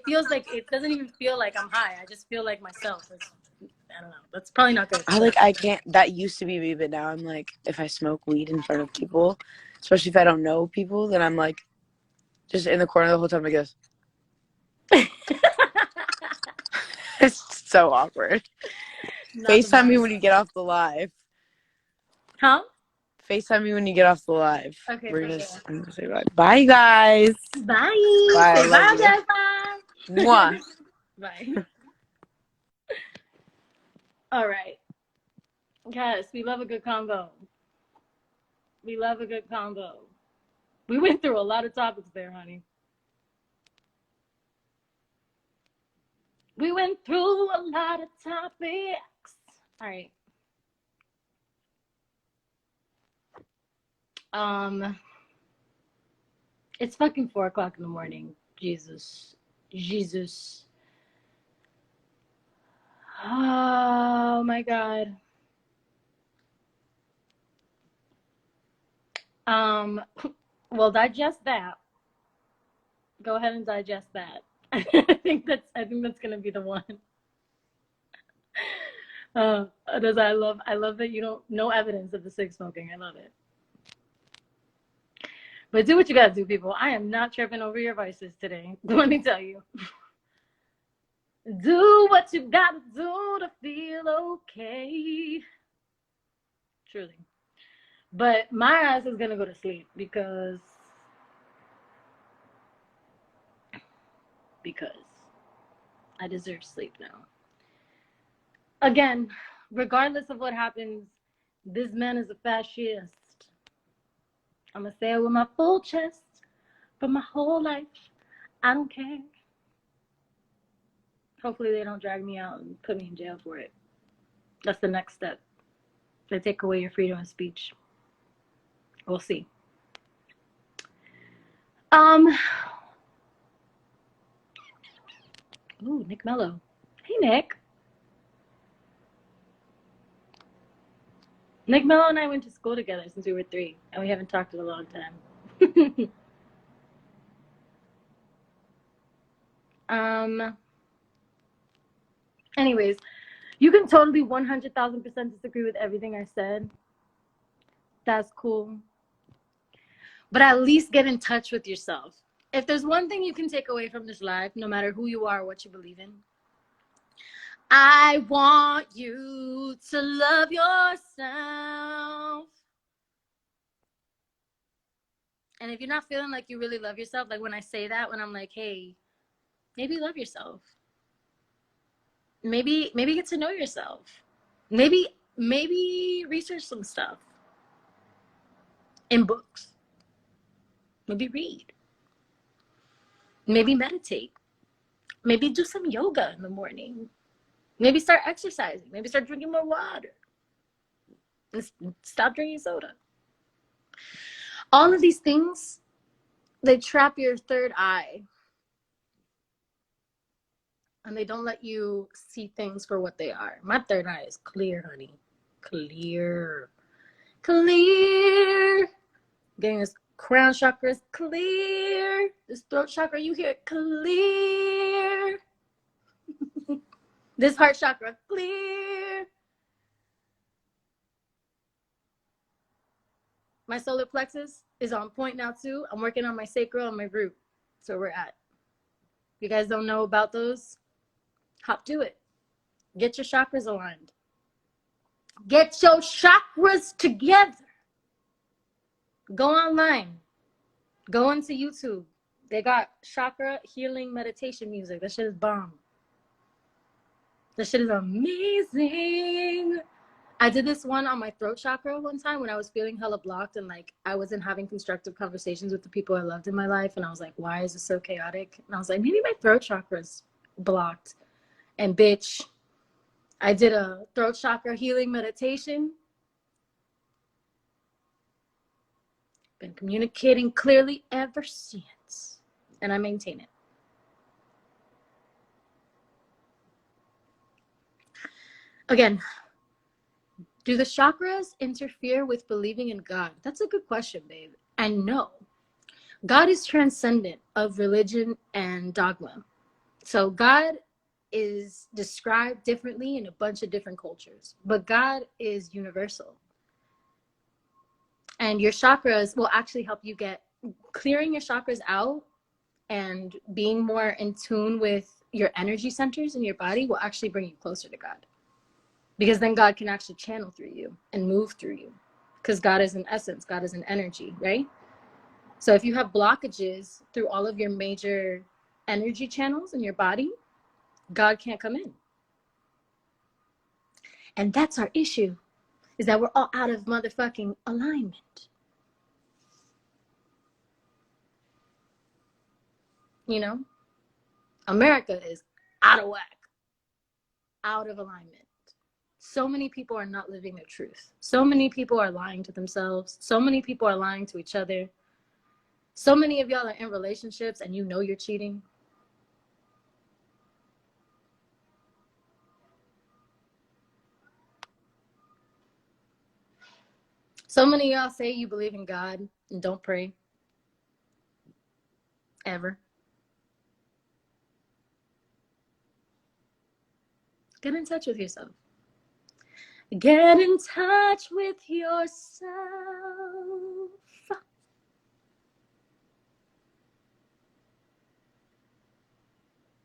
feels like it doesn't even feel like I'm high. I just feel like myself. I don't know. That's probably not good. I can't. That used to be me, but now I'm like, if I smoke weed in front of people, especially if I don't know people, then I'm like, just in the corner the whole time. I guess it's so awkward. FaceTime me when you get off the live. Huh? FaceTime me when you get off the live. Okay, I'm for gonna sure. say bye. Bye, guys. Bye. Bye. I Say love bye, you. guys. Mwah. Bye. All right. Yes, we love a good combo. We love a good combo. We went through a lot of topics there, honey. We went through a lot of topics. All right. It's fucking 4 o'clock in the morning. Jesus. Oh my God. Well, digest that. Go ahead and digest that. I think that's gonna be the one. I love that you don't no evidence of the cig smoking. I love it. But do what you gotta do, people. I am not tripping over your vices today. Let me tell you. Do what you gotta do to feel okay. Truly. But my ass is gonna go to sleep because I deserve sleep now. Again, regardless of what happens, this man is a fascist. I'm gonna say it with my full chest for my whole life. I don't care. Hopefully they don't drag me out and put me in jail for it. That's the next step. They take away your freedom of speech. We'll see. Ooh, Nick Mello. Hey, Nick. Nick Mello and I went to school together since we were 3, and we haven't talked in a long time. Anyways, you can totally 100,000% disagree with everything I said. That's cool. But at least get in touch with yourself. If there's one thing you can take away from this life, no matter who you are or what you believe in, I want you to love yourself. And if you're not feeling like you really love yourself, like when I say that, when I'm like, hey, maybe love yourself. Maybe get to know yourself. Maybe research some stuff in books. Maybe read. Maybe meditate. Maybe do some yoga in the morning. Maybe start exercising. Maybe start drinking more water. And stop drinking soda. All of these things, they trap your third eye. And they don't let you see things for what they are. My third eye is clear, honey. Clear. Clear. Getting this crown chakra is clear. This throat chakra, you hear it clear. This heart chakra, clear. My solar plexus is on point now too. I'm working on my sacral and my root. That's where we're at. If you guys don't know about those, hop to it. Get your chakras aligned. Get your chakras together. Go online. Go into YouTube. They got chakra healing meditation music. That shit is bomb. That shit is amazing. I did this one on my throat chakra one time when I was feeling hella blocked and like I wasn't having constructive conversations with the people I loved in my life. And I was like, why is this so chaotic? And I was like, maybe my throat chakra's blocked. And bitch, I did a throat chakra healing meditation. Been communicating clearly ever since. And I maintain it. Again, do the chakras interfere with believing in God? That's a good question, babe. And no, God is transcendent of religion and dogma. So God is described differently in a bunch of different cultures, but God is universal. And your chakras will actually help you get clearing your chakras out and being more in tune with your energy centers in your body will actually bring you closer to God. Because then God can actually channel through you and move through you. Because God is an essence, God is an energy, right? So if you have blockages through all of your major energy channels in your body, God can't come in. And that's our issue, is that we're all out of motherfucking alignment. You know? America is out of whack, out of alignment. So many people are not living their truth. So many people are lying to themselves. So many people are lying to each other. So many of y'all are in relationships and you know you're cheating. So many of y'all say you believe in God and don't pray. Ever. Get in touch with yourself. Get in touch with yourself.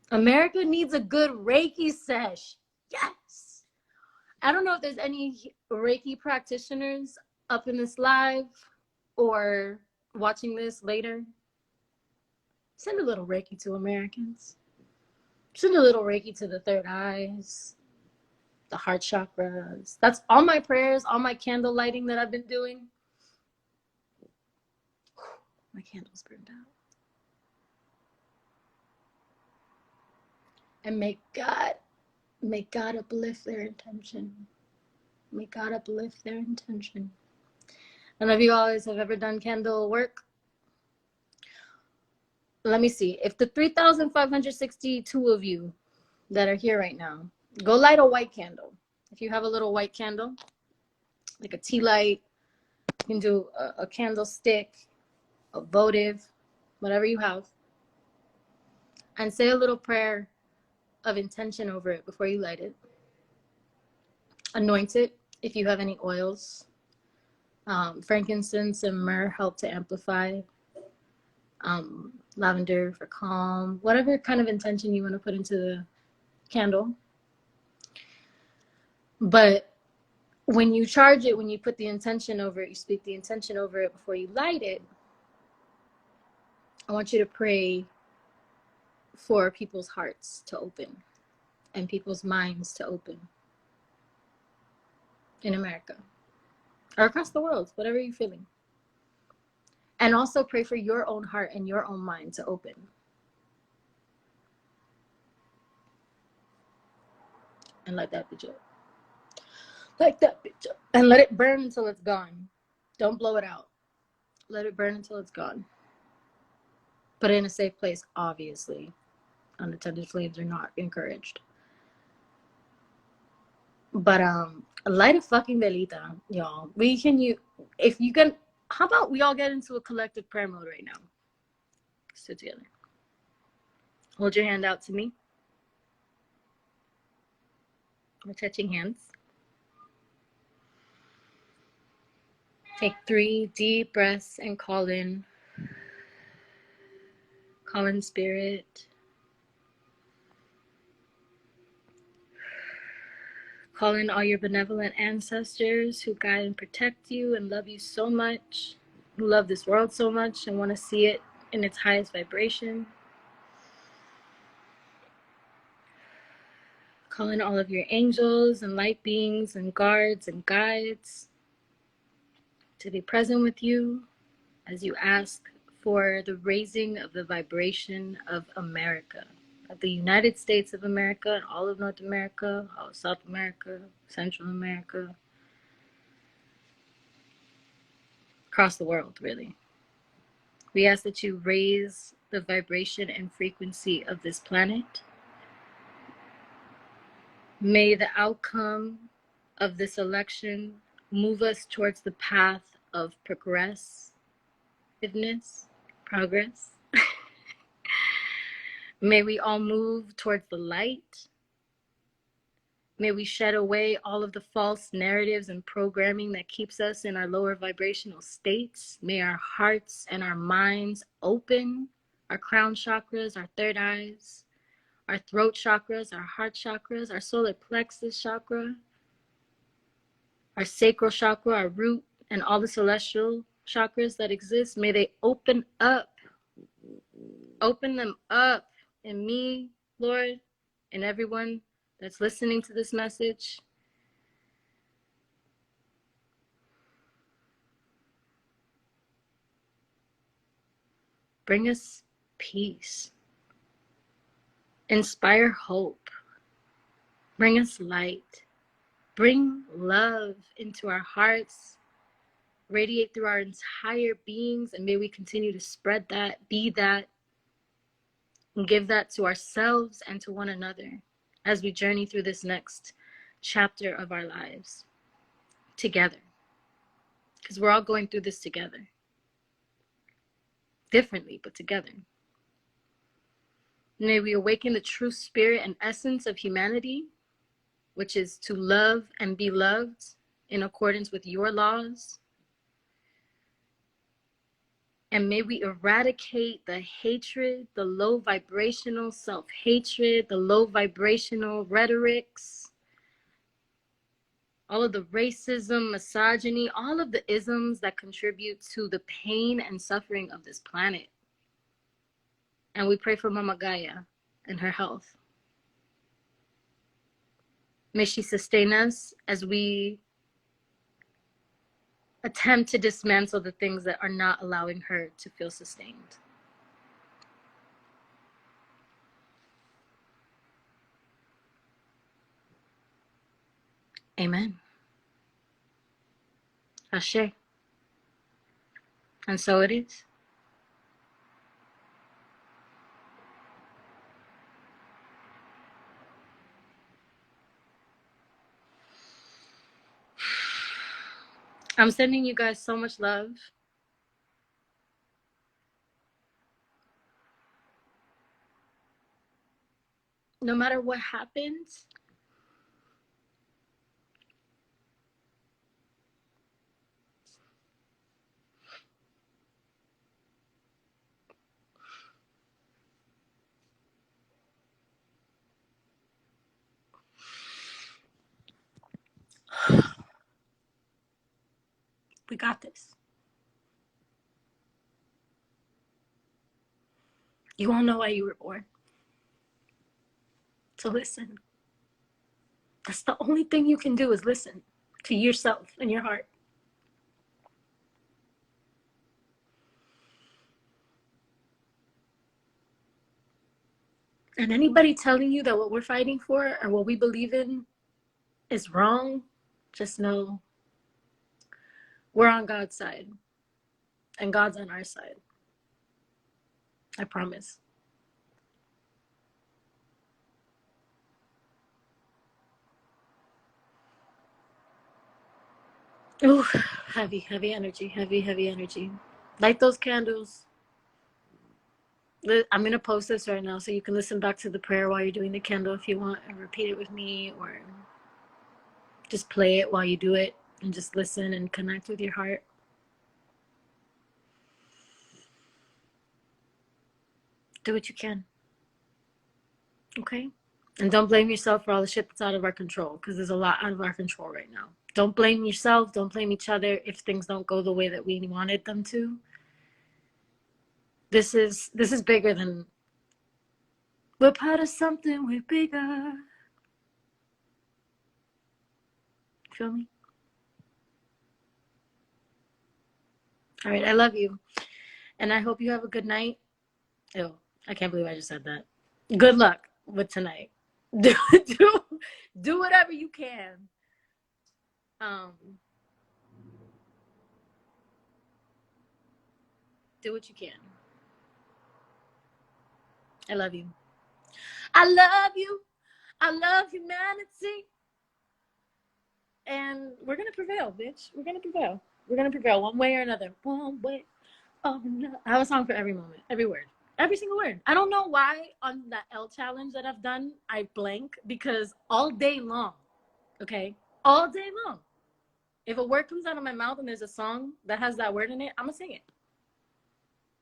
America needs a good Reiki sesh. Yes. I don't know if there's any Reiki practitioners up in this live or watching this later. Send a little Reiki to Americans. Send a little Reiki to the third eyes, the heart chakras. That's all my prayers, all my candle lighting that I've been doing. My candle's burned out. And may God uplift their intention. May God uplift their intention. None of you guys have ever done candle work? Let me see. If the 3,562 of you that are here right now, go light a white candle. If you have a little white candle, like a tea light, you can do a candlestick, a votive, whatever you have. And say a little prayer of intention over it before you light it. Anoint it if you have any oils. Frankincense and myrrh help to amplify. Lavender for calm. Whatever kind of intention you want to put into the candle. But when you charge it, when you put the intention over it, you speak the intention over it before you light it, I want you to pray for people's hearts to open and people's minds to open in America or across the world, whatever you're feeling. And also pray for your own heart and your own mind to open. And light that bitch up. Light that bitch up. And let it burn until it's gone. Don't blow it out. Let it burn until it's gone. Put it in a safe place, obviously. Unattended flames are not encouraged. But light a fucking velita, y'all. If you can, how about we all get into a collective prayer mode right now? Sit together. Hold your hand out to me. We're touching hands. Take 3 deep breaths and call in spirit. Call in all your benevolent ancestors who guide and protect you and love you so much, who love this world so much and want to see it in its highest vibration. Call in all of your angels and light beings and guards and guides to be present with you as you ask for the raising of the vibration of America, of the United States of America and all of North America, all of South America, Central America, across the world, really. We ask that you raise the vibration and frequency of this planet. May the outcome of this election move us towards the path of progressiveness, progress. May we all move towards the light. May we shed away all of the false narratives and programming that keeps us in our lower vibrational states. May our hearts and our minds open, our crown chakras, our third eyes, our throat chakras, our heart chakras, our solar plexus chakra, our sacral chakra, our root, and all the celestial chakras that exist. May they open up. Open them up in me, Lord, and everyone that's listening to this message. Bring us peace. Inspire hope. Bring us light. Bring love into our hearts. Radiate through our entire beings, and may we continue to spread that, be that, and give that to ourselves and to one another as we journey through this next chapter of our lives together. Because we're all going through this together. Differently, but together. May we awaken the true spirit and essence of humanity, which is to love and be loved in accordance with your laws. And may we eradicate the hatred, the low vibrational self-hatred, the low vibrational rhetorics, all of the racism, misogyny, all of the isms that contribute to the pain and suffering of this planet. And we pray for Mama Gaia and her health. May she sustain us as we attempt to dismantle the things that are not allowing her to feel sustained. Amen. Ashe. And so it is. I'm sending you guys so much love. No matter what happens, We got this. You won't know why you were born. So listen. That's the only thing you can do is listen to yourself and your heart. And anybody telling you that what we're fighting for or what we believe in is wrong, just know we're on God's side. And God's on our side. I promise. Ooh, heavy, heavy energy, heavy, heavy energy. Light those candles. I'm going to post this right now so you can listen back to the prayer while you're doing the candle if you want and repeat it with me, or just play it while you do it and just listen and connect with your heart. Do what you can. Okay? And don't blame yourself for all the shit that's out of our control, because there's a lot out of our control right now. Don't blame yourself. Don't blame each other if things don't go the way that we wanted them to. This is bigger than, we're part of something way bigger. Feel me? All right, I love you. And I hope you have a good night. Ew, I can't believe I just said that. Good luck with tonight. Do whatever you can. Do what you can. I love you. I love you. I love humanity. And we're going to prevail, bitch. We're going to prevail. We're going to prevail one way or another. One way or another. I have a song for every moment, every word, every single word. I don't know why on that L challenge that I've done, I blank, because all day long, okay, all day long, if a word comes out of my mouth and there's a song that has that word in it, I'm going to sing it.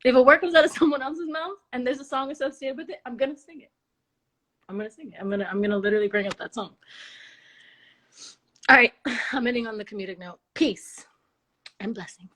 If a word comes out of someone else's mouth and there's a song associated with it, I'm going to sing it. I'm going to sing it. I'm going to literally bring up that song. All right. I'm ending on the comedic note. Peace and blessings.